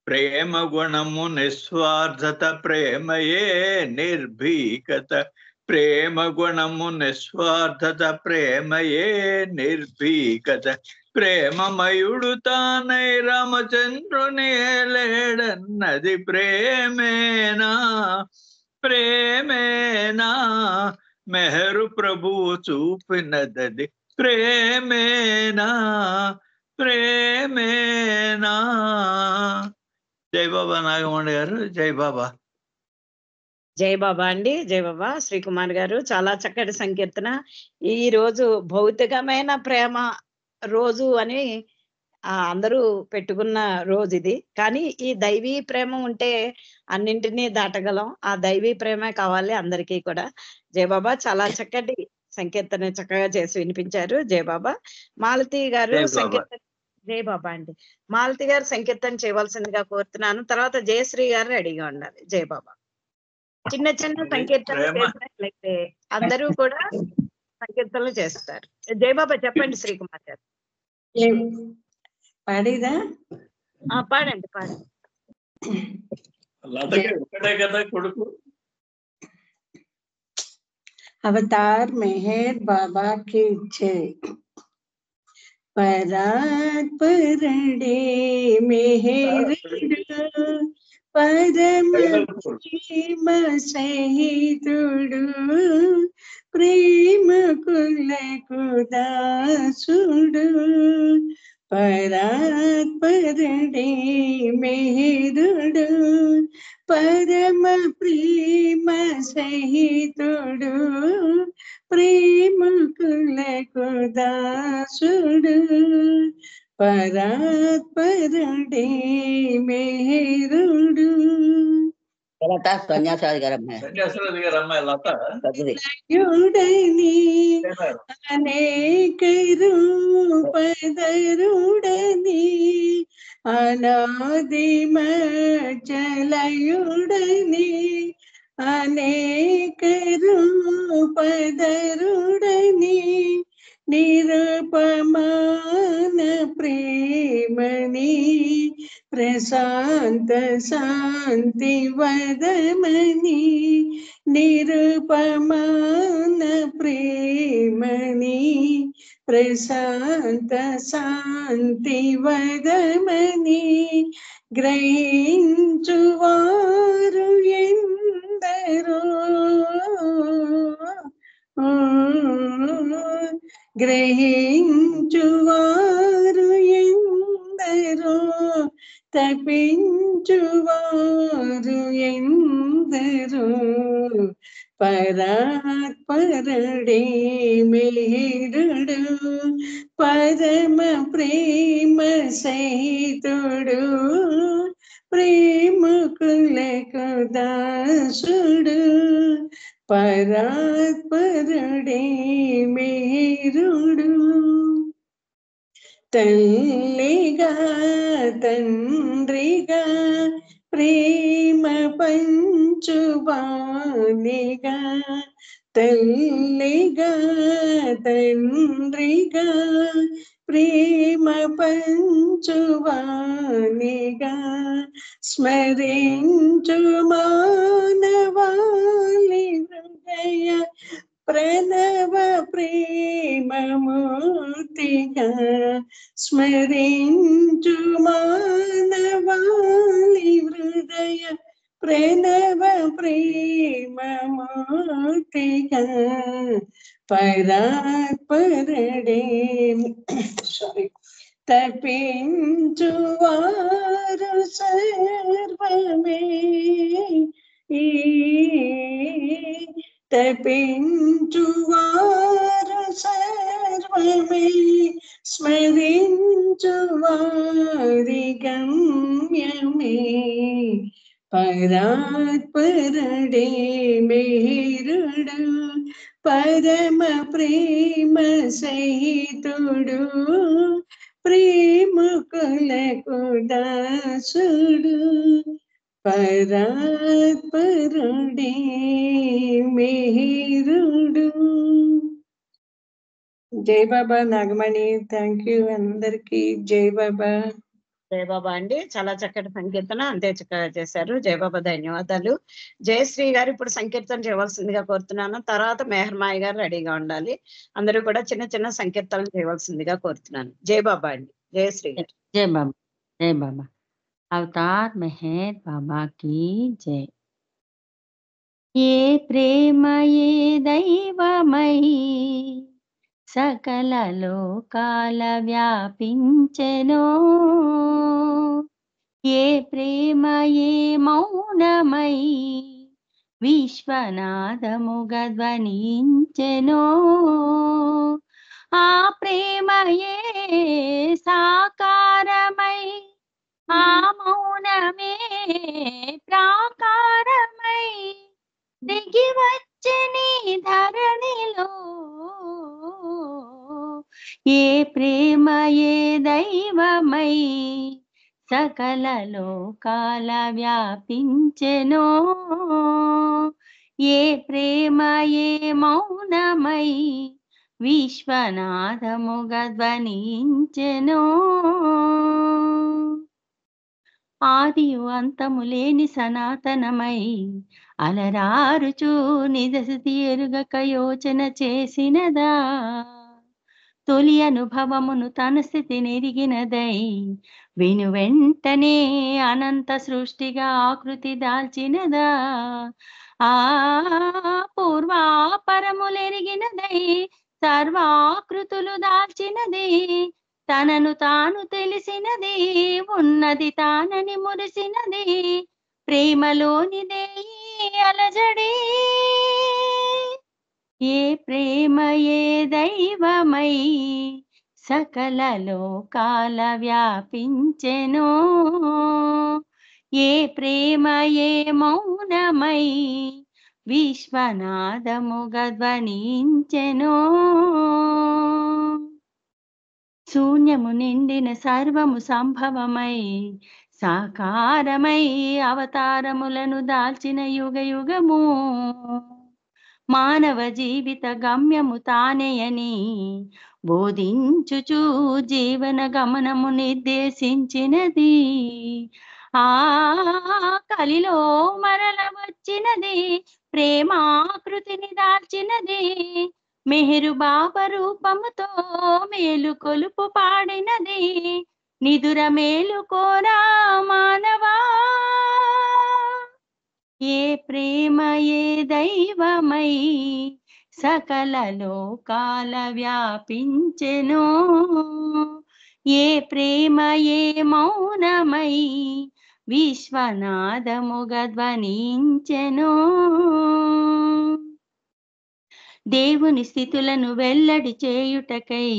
ప్రేమ గుణము నిస్వార్థత ప్రేమయే నిర్భీకత. ప్రేమ గుణము నిస్వార్థత ప్రేమయే నిర్భీకత. ప్రేమమయుడు తానై రామచంద్రుని లేడన్నది ప్రేమేనా ప్రేమేనా. మెహరు ప్రభువు చూపినదది ప్రేమేనా ప్రేమేనా. జై బాబా నాగమణి గారు. జై బాబా. జై బాబా అండి. జై బాబా. శ్రీకుమార్ గారు చాలా చక్కటి సంకీర్తన. ఈ రోజు భౌతికమైన ప్రేమ రోజు అని అందరూ పెట్టుకున్న రోజు ఇది. కానీ ఈ దైవీ ప్రేమ ఉంటే అన్నింటినీ దాటగలం. ఆ దైవీ ప్రేమే కావాలి అందరికీ కూడా. జై బాబా. చాలా చక్కటి సంకీర్తన చక్కగా చేసి వినిపించారు. జై బాబా. మాలతి గారు సంకీర్తన. జై బాబా అండి. మాలతి గారు సంకీర్తన చేయవలసిందిగా కోరుతున్నాను. తర్వాత జయశ్రీ గారు రెడీగా ఉండాలి. జై బాబా. చిన్న చిన్న సంకీర్తనలు చేసినట్లయితే అందరూ కూడా సంకీర్తనలు చేస్తారు. జై బాబా చెప్పండి శ్రీకుమార్ గారు. పాడేదా? పాడండి పాడండి. కదా కొడుకు. अवतार मेहर बाबा की जय। परात परडे मेहर परम प्रेम सहितुडु प्रेम कुल कुदासुडु। परात परडे मेहरुडु परम प्रेम सहितुडु प्रेम कुल कुदासुडु। परात परडे मेहरुडु। लता सन्यासाది గారు అమ్మాయి. సన్యాసాది గారు అమ్మాయి లత. యుడని అనేక రూపధరుడని అనాదిమచలయుడని అనేక రూపధరుడని నిరుపమాన ప్రేమని ప్రశాంత శాంతి వదమని నిరుపమాన ప్రేమని ప్రశాంత శాంతి వదమని గ్రహించువారు ఎందరో గ్రహించువారు ఎందరో తపించువారు ఎందరో పరాత్ పరడే మేరుడు పరమ ప్రేమ సహితుడు ప్రేమకులకు దాసుడు పరాత్ పరడే మేరుడు తల్లిగా తండ్రిగా ప్రేమ పంచువానిగా తల్లిగా తండ్రిగా ప్రేమ పంచువానిగా స్మరించు మానవాళి హృదయ ప్రణవ ప్రేమమూర్తిగా స్మరించు మానవాళి హృదయ ప్రణవ ప్రేమమూర్తిగా పరాత్ పరడే తపించువారు సర్వమే తపించువారు సర్వమే స్మరించువారి గమ్యమే పరాత్ పరడే మేరుడు పరమ ప్రేమ సహితుడు ప్రేమకులకు దాసుడు పరాత్ పరడే మేరుడు. జై బాబా నాగమణి. థ్యాంక్ యూ అందరికి. జై బాబా. జయబాబా అండి, చాలా చక్కటి సంకీర్తన, అంతే చక్కగా చేశారు. జయబాబా ధన్యవాదాలు. జయశ్రీ గారు ఇప్పుడు సంకీర్తన చేయవలసిందిగా కోరుతున్నాను. తర్వాత మెహర్మాయి గారు రెడీగా ఉండాలి. అందరూ కూడా చిన్న చిన్న సంకీర్తనలు చేయవలసిందిగా కోరుతున్నాను. జయబాబా అండి. జయశ్రీ గారు. जय बाबा, जय बाबा। अवतार मेहर बाबा की जय। ये प्रेम ये दैवमयी सकल लोकाल व्यापिंచెను। ये प्रेम ये मौनमयी విశ్వనాథముగధ్వనించెను। ఆ ప్రేమయే సాకారమై ఆ మౌనమే ప్రాకారమై దిగి వచ్చని ధరణిలో। ఏ ప్రేమయే దైవమై సకల లోకాల వ్యాపించెను। ఏ ప్రేమయే మౌనమై విశ్వనాథముగధ్వనించెను। ఆదియు అంతము లేని సనాతనమై అలరారుచు నిజస్థితి ఎరుగక యోచన చేసినదా। తొలి అనుభవమును తన స్థితి నెరిగినదై విను వెంటనే అనంత సృష్టిగా ఆకృతి దాల్చినదా। ఆ పూర్వాపరములెరిగినదై సర్వాకృతులు దాల్చినది। తనను తాను తెలిసినది ఉన్నది తానని మురిసినది। ప్రేమలోనిదే అలజడి ఏ ప్రేమయే దైవమై సకల లోకాల వ్యాపించెను। ఏ ప్రేమయే మౌనమై విశ్వనాథముగధ్వనించెను। శూన్యము నిండిన సర్వము సంభవమై సాకారమై అవతారములను దాల్చిన యుగ యుగము। మానవ జీవిత గమ్యము తానేయని బోధించుచు జీవన గమనము నిర్దేశించినది। ఆ కలిలో మరల వచ్చినది ప్రేమాకృతిని దాల్చినది। మెహరు బాబా రూపముతో మేలు కొలుపు పాడినది। నిదుర మేలు కోరా మానవా ఏ ప్రేమయే దైవమై సకల లోకాల వ్యాపించెను। ఏ ప్రేమయే మౌనమై విశ్వనాథముగధ్వనించెను। దేవుని స్థితులను వెల్లడి చేయుటకై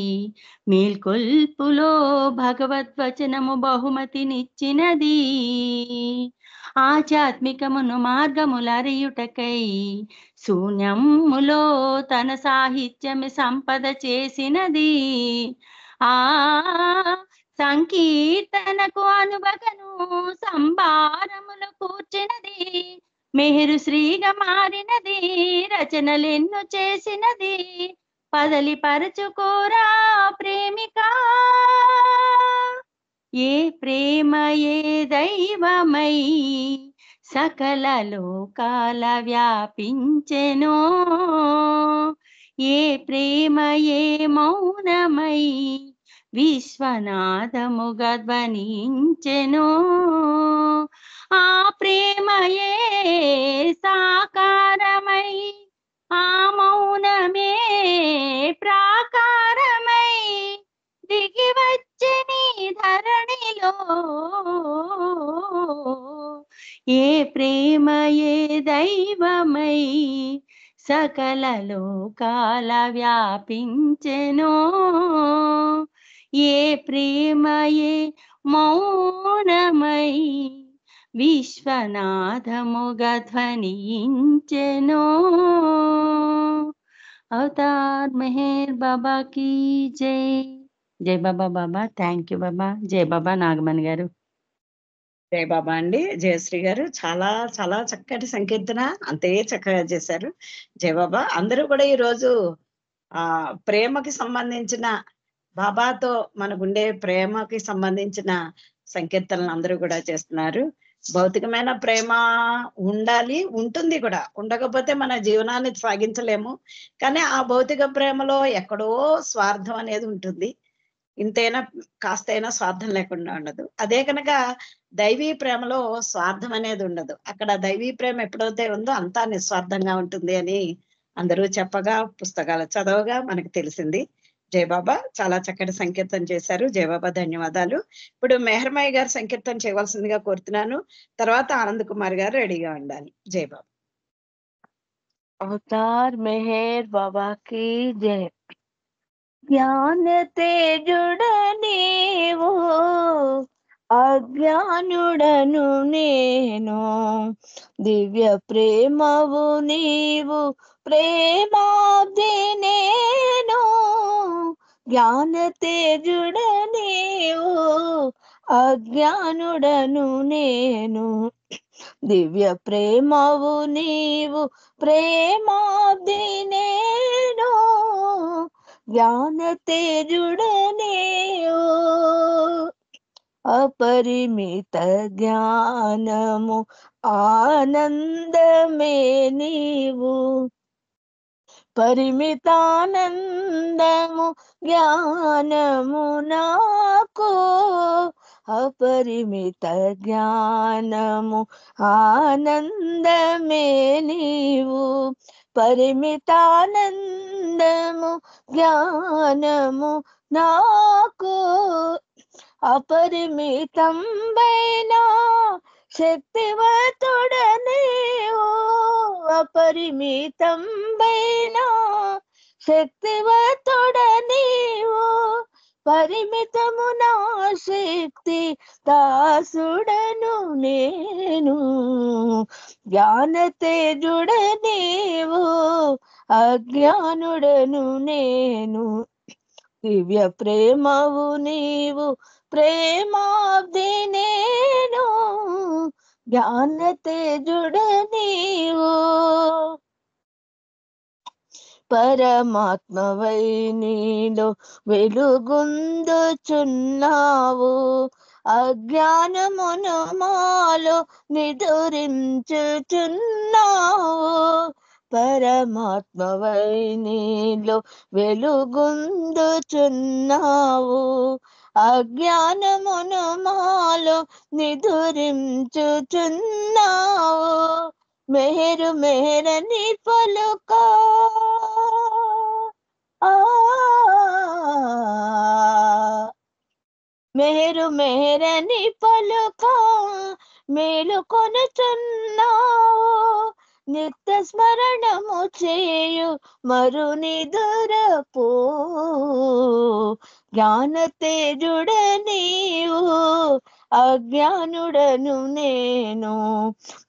మేల్కొల్పులో భగవద్వచనము బహుమతినిచ్చినది। ఆధ్యాత్మికమును మార్గములరియుటకై శూన్యములో తన సాహిత్యము సంపద చేసినది। ఆ సంకీర్తనకు అనుభగను సంభారములు కూర్చినది। మెహరు శ్రీగా మారినది రచనలెన్ను చేసినది। పదలి పరచుకోరా ప్రేమిక ఏ ప్రేమయే దైవమై సకల లోకాల వ్యాపించెను। ఏ ప్రేమయే మౌనమై విశ్వనాథముగధ్వనించెను। ఆ ప్రేమయే సాకారమై ఆ మౌనమే ప్రాకారమై దిగి వచ్చని ధరణిలో। ఏ ప్రేమయే దైవమై సకల లోకాల వ్యాపించెను। ఏ ప్రేమయే మౌనమై విశ్వనాథముగధ్వనించెను। అవతార్ మెహర్ బాబా की జై। జై బాబా బాబా। థ్యాంక్ యూ బాబా। జై బాబా నాగమణి గారు। జయ బాబా అండి. జయశ్రీ గారు చాలా చాలా చక్కటి సంకీర్తన, అంతే చక్కగా చేశారు. జయ బాబా. అందరూ కూడా ఈరోజు ప్రేమకి సంబంధించిన బాబాతో మనకుండే ప్రేమకి సంబంధించిన సంకీర్తనలు అందరూ కూడా చేస్తున్నారు. భౌతికమైన ప్రేమ ఉండాలి, ఉంటుంది కూడా. ఉండకపోతే మన జీవనాన్ని సాగించలేము. కానీ ఆ భౌతిక ప్రేమలో ఎక్కడో స్వార్థం అనేది ఉంటుంది. ఇంతైనా కాస్తైనా స్వార్థం లేకుండా ఉండదు. అదే కనుక దైవీ ప్రేమలో స్వార్థం అనేది ఉండదు. అక్కడ దైవీ ప్రేమ ఎప్పుడైతే ఉందో అంతా నిస్వార్థంగా ఉంటుంది అని అందరూ చెప్పగా, పుస్తకాలు చదవగా మనకు తెలిసింది. జయబాబా చాలా చక్కటి సంకీర్తన చేశారు. జయబాబా ధన్యవాదాలు. ఇప్పుడు మెహర్మాయి గారు సంకీర్తన చేయవలసిందిగా కోరుతున్నాను. తర్వాత ఆనంద్ కుమార్ గారు రెడీగా ఉండాలి. జయబాబా. अवतार मेहर बाबा की जय। ज्ञान तेजुडनीवो అజ్ఞానుడను నేను, దివ్య ప్రేమవు నీవు ప్రేమాబ్ది నేను, జ్ఞాన తేజుడ నీవు అజ్ఞానుడను నేను, దివ్య ప్రేమవు నీవు ప్రేమాబ్ది నేను, జ్ఞాన తేజుడ నీవు అపరిమిత జ్ఞానము ఆనందమే నీవు, పరిమితానందము జ్ఞానము నాకు, అపరిమిత జ్ఞానము ఆనందమే నీవు, పరిమితానందము జ్ఞానము నాకు, అపరిమితంబైన శక్తివంతుడ నీవు, అపరిమితంబైన శక్తివంతుడ నీవు, పరిమితము నా శక్తి దాసుడను నేను, జ్ఞాన తేజుడ నీవు అజ్ఞానుడను నేను, దివ్య ప్రేమవు నీవు ప్రేమాబ్ది నేను, జ్ఞాన తేజుడ నీవు, పరమాత్మవై నీలో వెలుగొందుచున్నావు, అజ్ఞానమును మాలో నిదురించుచున్నావు, పరమాత్మవై నీలో వెలుగొందుచున్నావు, అజ్ఞానమును మాలో నిదురించుచున్నావు, మెహరు మెహరని పలుకా మెహరు మెహరని పలుకా మేలుకొనుచున్నావు, నిత్య స్మరణము చేయు మరు నిదురపో, జ్ఞాన తేజుడ నీవు అజ్ఞానుడను నేను,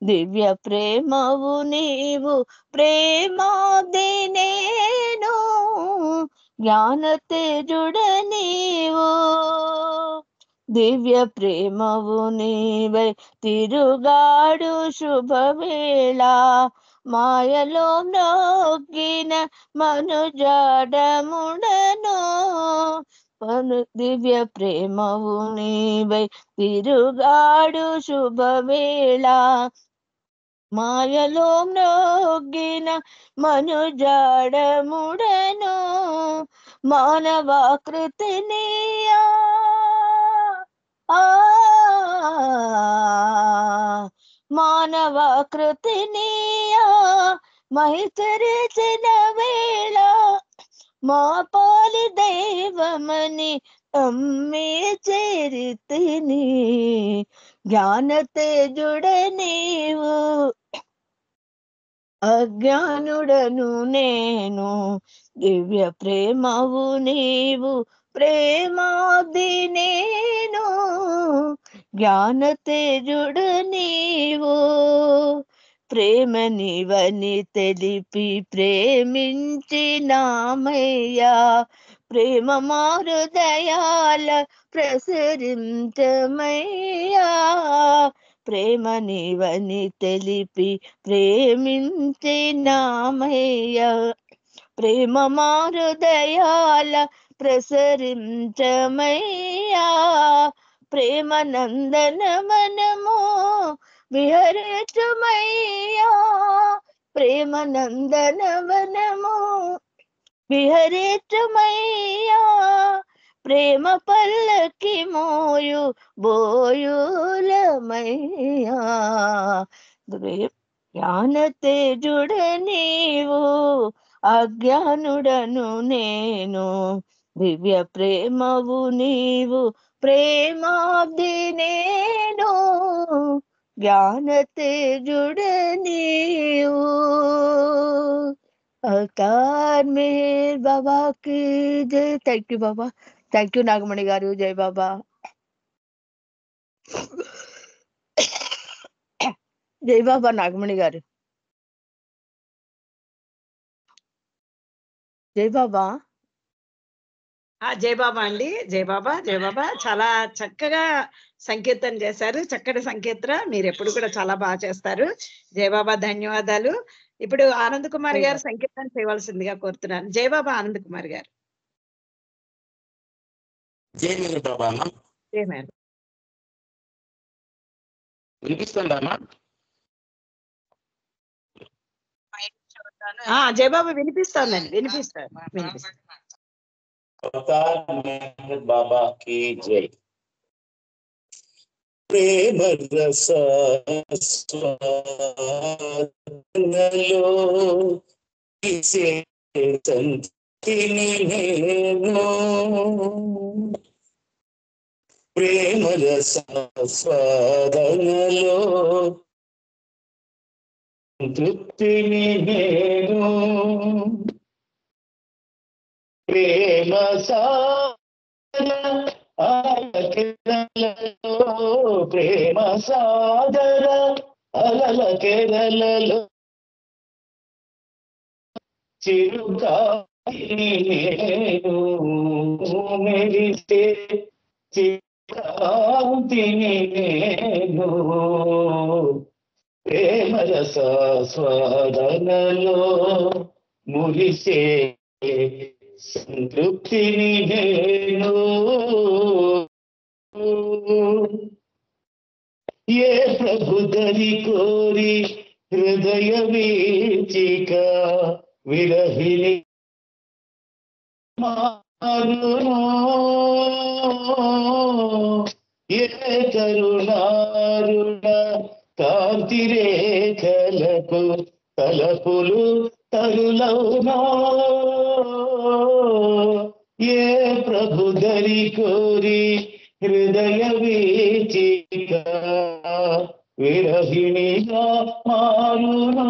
దివ్య ప్రేమవు నీవు ప్రేమాబ్ది నేను, జ్ఞాన తేజుడ నీవు, దివ్య ప్రేమవు నీవై తిరుగాడు శుభవేళ, మాయలో మ్రోగిన మనుజాడముడను, దివ్య ప్రేమవు నీవై తిరుగాడు శుభవేళ, మాయలో మ్రోగిన మనుజాడముడను, మానవాకృతినియా మానవాకృతినియా మహిచరిచిన వేళ, మా పాలి దైవమని అమ్మే చేరితిని, జ్ఞాన తేజుడ నీవు అజ్ఞానుడను నేను, దివ్య ప్రేమవు నీవు ప్రేమాబ్ది నేను, జ్ఞాన తేజుడ నీవు, ప్రేమ నీవని తెలిపి ప్రేమించినామయ్యా, ప్రేమ మారుదయాల ప్రసరించమయ్యా, ప్రేమ నీవని తెలిపి ప్రేమించినామయ్యా, ప్రేమ మారుదయాల ప్రసరించమయ్యా, ప్రేమ నందన మనము విహరించుమయ్యా ప్రేమ నందన వనము విహరించుమయ్యా ప్రేమ పల్లకి మోయు బోయులమయ్యా జ్ఞాన తేజుడ నీవు అజ్ఞానుడను నేను దివ్య ప్రేమవు నీవు ప్రేమాబ్ది నేను జ్ఞాన తేజుడ నీవు అవతార్ మేర్ బాబా కి జై. Thank you Baba. Thank you Nagamani గారు. జై బాబా. జై బాబా నాగమణి గారు. జై బాబా. జై బాబా అండి. జై బాబా. జై బాబా. చాలా చక్కగా సంకీర్తన చేశారు. చక్కటి సంకీర్తన. మీరు ఎప్పుడు కూడా చాలా బాగా చేస్తారు. జై బాబా. ధన్యవాదాలు. ఇప్పుడు ఆనంద్ కుమార్ గారు సంకీర్తన చేయవలసిందిగా కోరుతున్నాను. జై బాబా ఆనంద్ కుమార్ గారు. జై మేరు బాబా అమ్మ. జై మేరు. వినిపిస్తుందా అమ్మా? జై బాబా వినిపిస్తోందండి. వినిపిస్తారు. బాబా కి జై. ప్రేమ రసలో ప్రేమ రసస్వాదనలో తృప్తిని నేను ప్రేమ ప్రేమ సాగర అలల కేరళలో చిరుకాని నేను మెరిసే చిరుకాంతిని నేను ప్రేమ రస స్వాదనలో మురిసే సంతృప్తిని నేను ఏ ప్రభు దరి కోరి హృదయ వీచిక విరహిణి మారునో ఏ కరుణారుణ కాంతి రేఖలకు తలపులు తరులౌనో ఏ ప్రభు దరి కోరి హృదయ వీచిక విరహిణిగా మారునో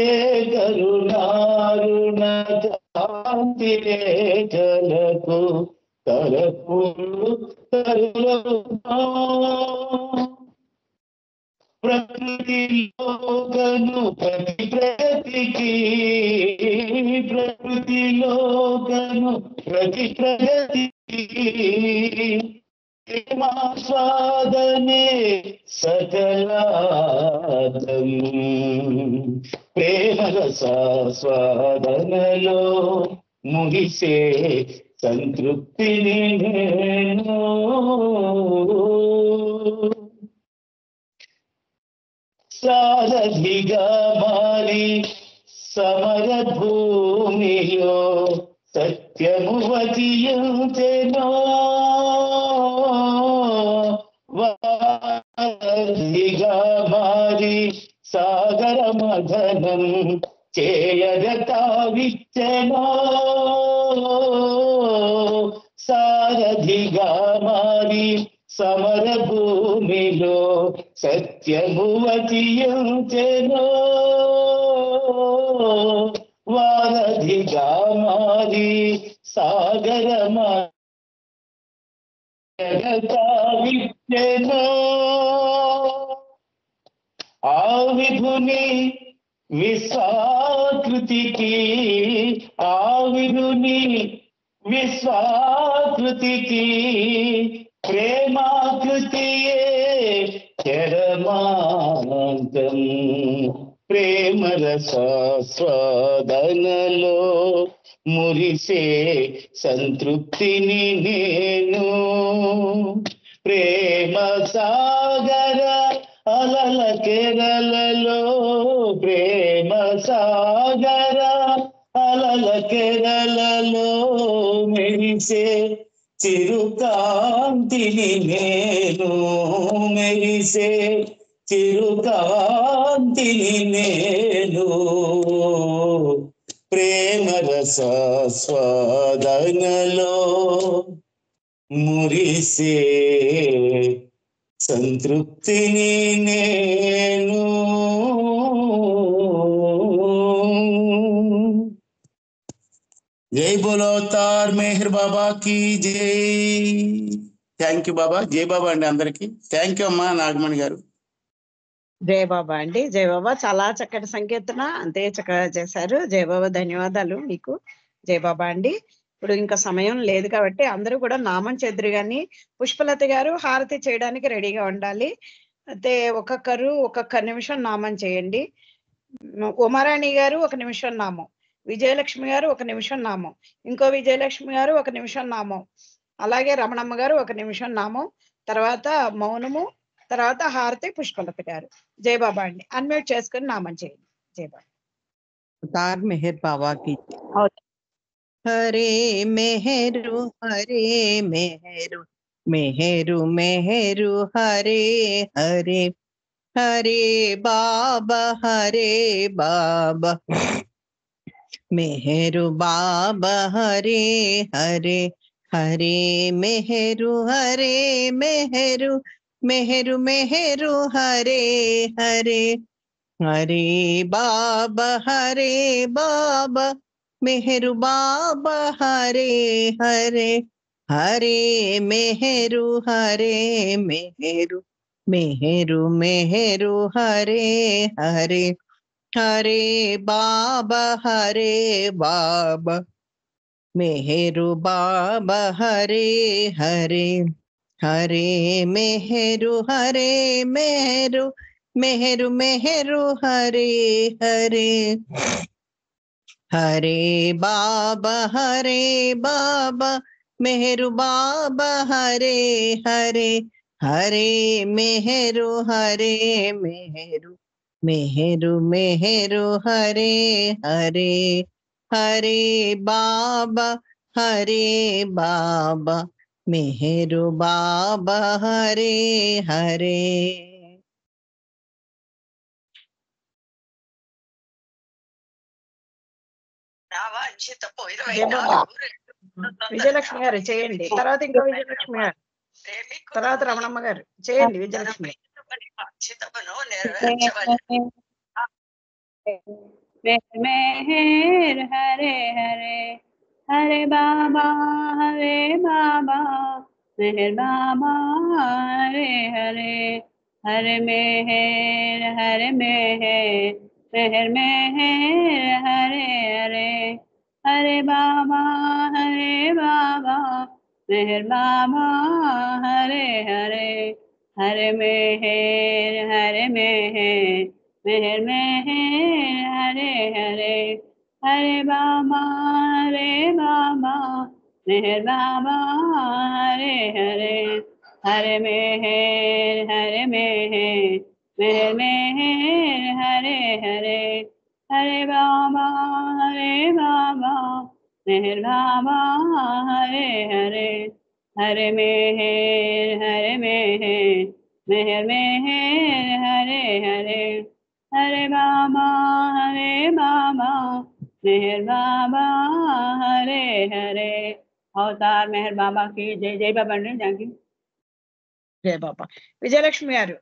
ఏ కరుణారుణ కాంతి రేఖలకు తలపులు తరులౌనో ప్రకృతిలోకను ప్రతికి ప్రకృతిలోకను ప్రతి ప్రగతికి ప్రేమాస్వాదనే సకలాదం ప్రేమ రసాస్వాదనలో ముగిసే సంతృప్తిని నేను సారథిగా మారి సమర భూమిలో సత్యము వచించెనో వారధిగా మారి సాగర మదనం చేయగతావిచ్చెనో సారథిగా మారి సమర భూమిలో సత్యము వచించెనో వారధిగా మారి సాగర విచ్చెనో ఆ విధుని విశ్వాకృతికి ఆ విధుని విశ్వాకృతికి ప్రేమాకృతియే చరమాంతం ప్రేమ రసాస్వాదనలో మురిసే సంతృప్తిని నేను ప్రేమ సాగర అలల కెరలలో ప్రేమ సాగర అలల కెరలలో మెరిసే చిరుకాంతిని నేను మెరిసే చిరుకాంతిని నేను ప్రేమ రస స్వాదనలో మురిసే సంతృప్తిని నేను జై బోలో అవతార్ మెహర్ బాబా की జై థ్యాంక్ యూ బాబా. జై బాబా అండి అందరికి. థ్యాంక్ యూ అమ్మా నాగమణి గారు. జయ బాబా అండి. జయ బాబా చాలా చక్కటి సంకీర్తన అంతే చక్కగా చేశారు. జయ బాబా ధన్యవాదాలు మీకు. జయ బాబా అండి. ఇప్పుడు ఇంకా సమయం లేదు కాబట్టి అందరూ కూడా నామం చెదురు గాని పుష్పలత గారు హారతి చేయడానికి రెడీగా ఉండాలి. అయితే ఒక్కొక్క నిమిషం నామం చేయండి. ఉమారాణి గారు 1 నిమిషం నామం, విజయలక్ష్మి గారు 1 నిమిషం నామం, ఇంకో విజయలక్ష్మి గారు 1 నిమిషం నామం, అలాగే రమణమ్మ గారు 1 నిమిషం నామం, తర్వాత మౌనము, తర్వాత హారతి పుష్పలత గారు. జయ బాబా అండి. అన్మ్యూట్ చేసుకుని నామం చేయండి. జయ బాబా. अवतार मेहर बाबा की हरे मेहरु मेहरु मेहरु मेहरु हरे हरे हरे बाबा मेहरु बाबा हरे हरे हरे मेहरु मेहरु मेहरु मेहरु हरे हरे हरे बाबा मेहरु बाबा हरे हरे हरे मेहरु मेहरु मेहरु मेहरु हरे हरे हरे बाबा मेहरु बाबा हरे हरे हरे मेहरु मेहरु मेहरु मेहरु हरे हरे हरे बाबा मेहरु बाबा हरे हरे हरे मेहरु मेहरु मेहरु मेहरु हरे हरे हरे बाबा मेहरु बाबा हरे हरे విజయలక్ష్మి గారు చేయండి. తర్వాత ఇంకో విజయలక్ష్మి గారు, తర్వాత రమణమ్మ గారు చేయండి. విజయలక్ష్మి मेहर हरे हरे हरे बाबा मेहर बाबा हरे हरे हरे मेहर मेहर हरे हरे हरे बाबा मेहर बाबा हरे हरे हरे मेहर मेहर हरे हरे हरे बाबा मेहर बाबा हरे हरे हरे मेहर हरे हरे हरे बाबा मेहर बाबा हरे हरे हरे मेहर मेहर हरे हरे हरे बाबा मेहर बाबा हरे हरे अवतार मेहर बाबा की जय. जय बाबा अंడి. Thank you. జయ బాబా. విజయలక్ష్మి గారు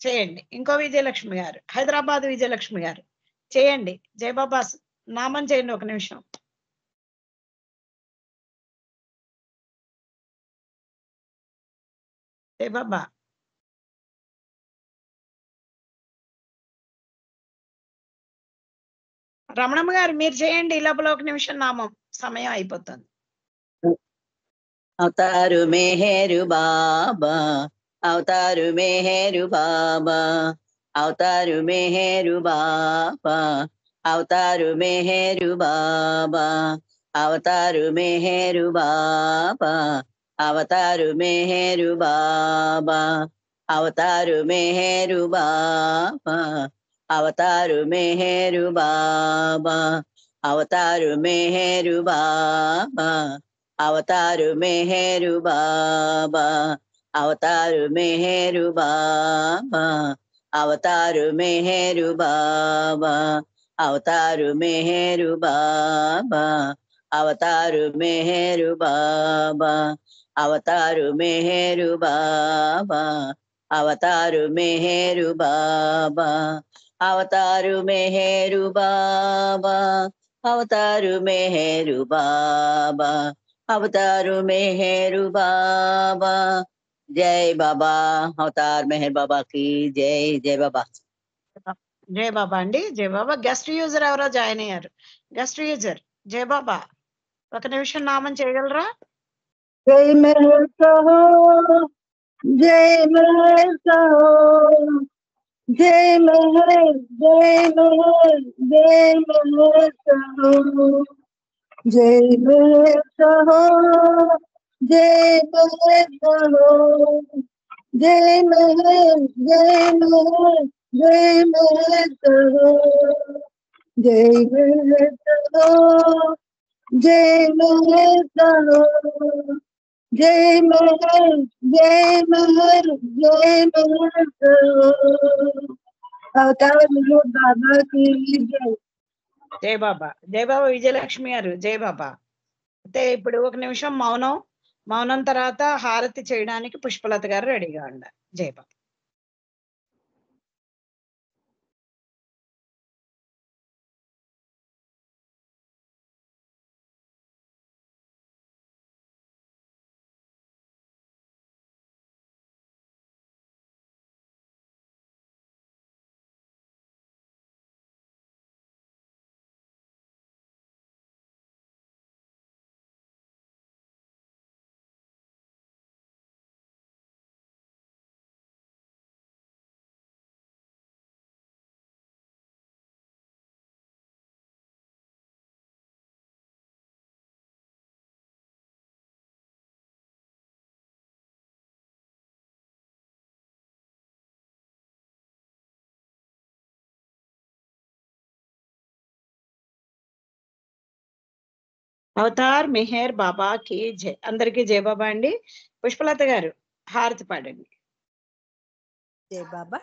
చేయండి. ఇంకో విజయలక్ష్మి గారు, హైదరాబాద్ విజయలక్ష్మి గారు చేయండి. జయ బాబా నామం చేయండి 1 నిమిషం. జయ బాబా. రమణమ్మ గారు మీరు చేయండి. ఈ లోపల 1 నిమిషం నామం, సమయం అయిపోతుంది. అవతారు మెహరు బాబా అవతారు మెహరు బాబా అవతారు మెహరు బాబా అవతారు మెహరు బాబా అవతారు మెహరు బాబా అవతారు మెహరు బాబా అవతారు మెహరు బాబా అవతారు మెహరు బాబా అవతారు మెహరు బాబా అవతారు మెహరు బాబా అవతారు మెహరు బాబా అవతారు మెహరు బాబా అవతారు మెహరు బాబా అవతారు మెహరు బాబా అవతారు మెహరు బాబా అవతారు మెహరు బాబా అవతారు మెహరు బాబా అవతారు మెహరు బాబా అవతారు మెహరు బాబా జై బాబా అవతార్ మెహర్ బాబా కి జై జై బాబా జై బాబా అండి. జై బాబా. గెస్ట్ యూజర్ ఎవరో జాయిన్ అయ్యారు. గెస్ట్ యూజర్ జై బాబా, ఒక నిమిషం నామం చేయగలరా? జై మెహర్ కహో జై మెహర్ కహో జై మెహర్ జై మెహర్ జై మెహర్ కహో జై మెహర్ కహో జై మెహర్ కహో జై మెహర్ జై మెహర్ జై మెహర్ కహో జై మెహర్ కహో జై మెహర్ కహో జై మెహర్ జై మెహర్ జై మెహర్ కహో అవతార్ మెహర్ బాబా కి జై. జై బాబా. జై బాబా. విజయలక్ష్మి గారు జై బాబా. అయితే ఇప్పుడు ఒక నిమిషం మౌనం. మౌనం తర్వాత హారతి చేయడానికి పుష్పలత గారు రెడీగా ఉండాలి. జై బాబా. అవతార్ మెహర్ బాబా కి జై. అందరికీ జై బాబా అండి. పుష్పలత గారు హారతి పాడండి. जय बाबा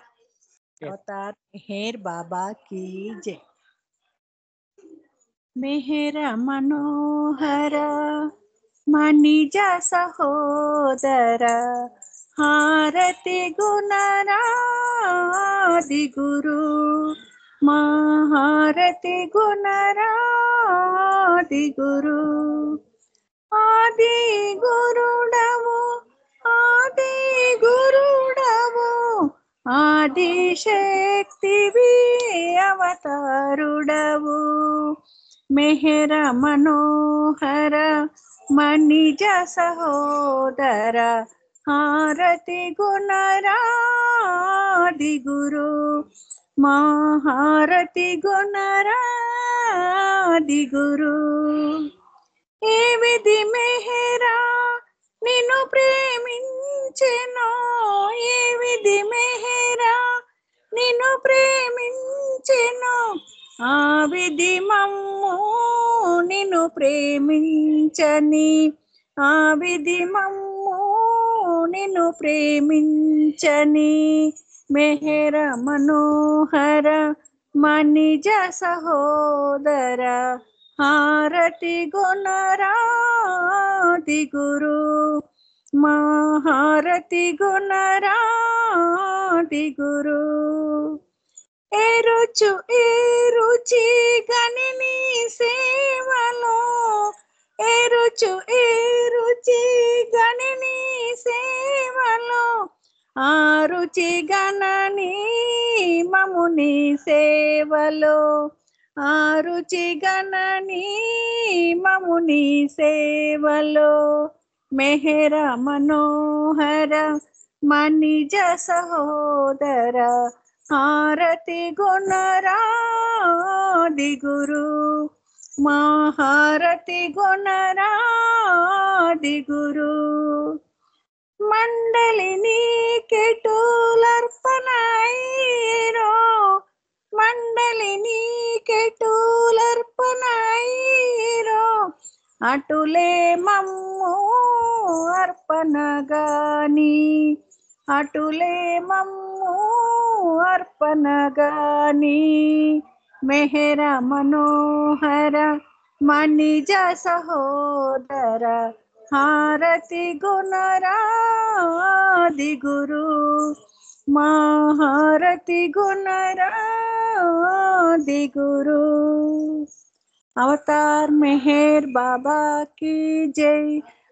अवतार मेहर बाबा की जय. मेहर मनोहर मनिज सहोदर हारति गुणरादि गुरु महारति गुणरादि गुरु आदि गुरुडवु आदि गुरुडवु आदि शक्तिवि अवतारुडवु मेहर मनोहर मनिज सहोदर हारति गुणरादि गुरु महारति गुणरादि गुरु ఏ విధి మెహరా నిన్ను ప్రేమించెనో ఏ విధి మెహరా నిన్ను ప్రేమించెనో ఆ విధి మమ్ము నిన్ను ప్రేమించని ఆ విధి మమ్ము నిన్ను ప్రేమించని మెహర మనోహర మనిజ సహోదర హారతి గుణరాది గురు మహారతి గుణరాది గురు ఏ రుచి గణిని సేవలో ఏ రుచి గణిని సేవలో ఆ రుచి గణని మముని సేవలో ఆ రుచి గణని మముని సేవలో మెహర మనోహర మనిజ సహోదర హారతి గుణరాది గురు మహారతి గుణరాది గురు మండలిని కెటూలర్పణైరో మండలిని కెటూలర్పణైరో అటులే మమ్ము అర్పణగాని అటులే మమ్ము అర్పణగాని మెహర మనోహర మణిజ సహోదర హారతి గుణరాది గురు మహారతి గుణరాది గురు अवतार मेहर बाबा की जय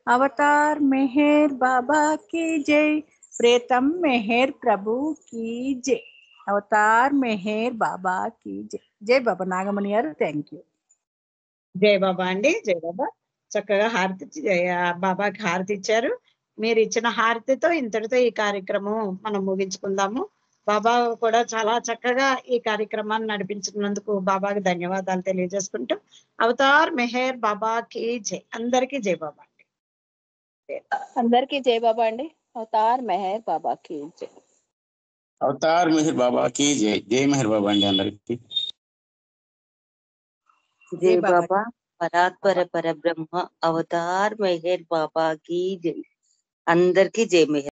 अवतार मेहर बाबा की जय प्रीतम मेहर प्रभु की जय अवतार मेहर बाबा की जय जय बाबा नागमणि गाరు థ్యాంక్ యూ జై బాబా అండి. జై బాబా. చక్కగా హారతి బాబాకి హారతి ఇచ్చారు. మీరు ఇచ్చిన హారతితో ఇంతటితో ఈ కార్యక్రమం మనం ముగించుకుందాము. బాబా కూడా చాలా చక్కగా ఈ కార్యక్రమాన్ని నడిపించినందుకు బాబాకి ధన్యవాదాలు తెలియజేసుకుంటూ అవతార్ మెహర్ బాబాకి జై. అందరికీ జై బాబా అండి. అందరికీ జై బాబా అండి. అవతార్ మెహర్ బాబాకి జై. అవతార్ మెహర్ బాబాకి జై. జై మెహర్ బాబా అండి అందరికి. జై బాబా పరాత్పర పరబ్రహ్మ అవతార్ మెహర్ బాబాకి జై. అందరికీ జై మెహర్.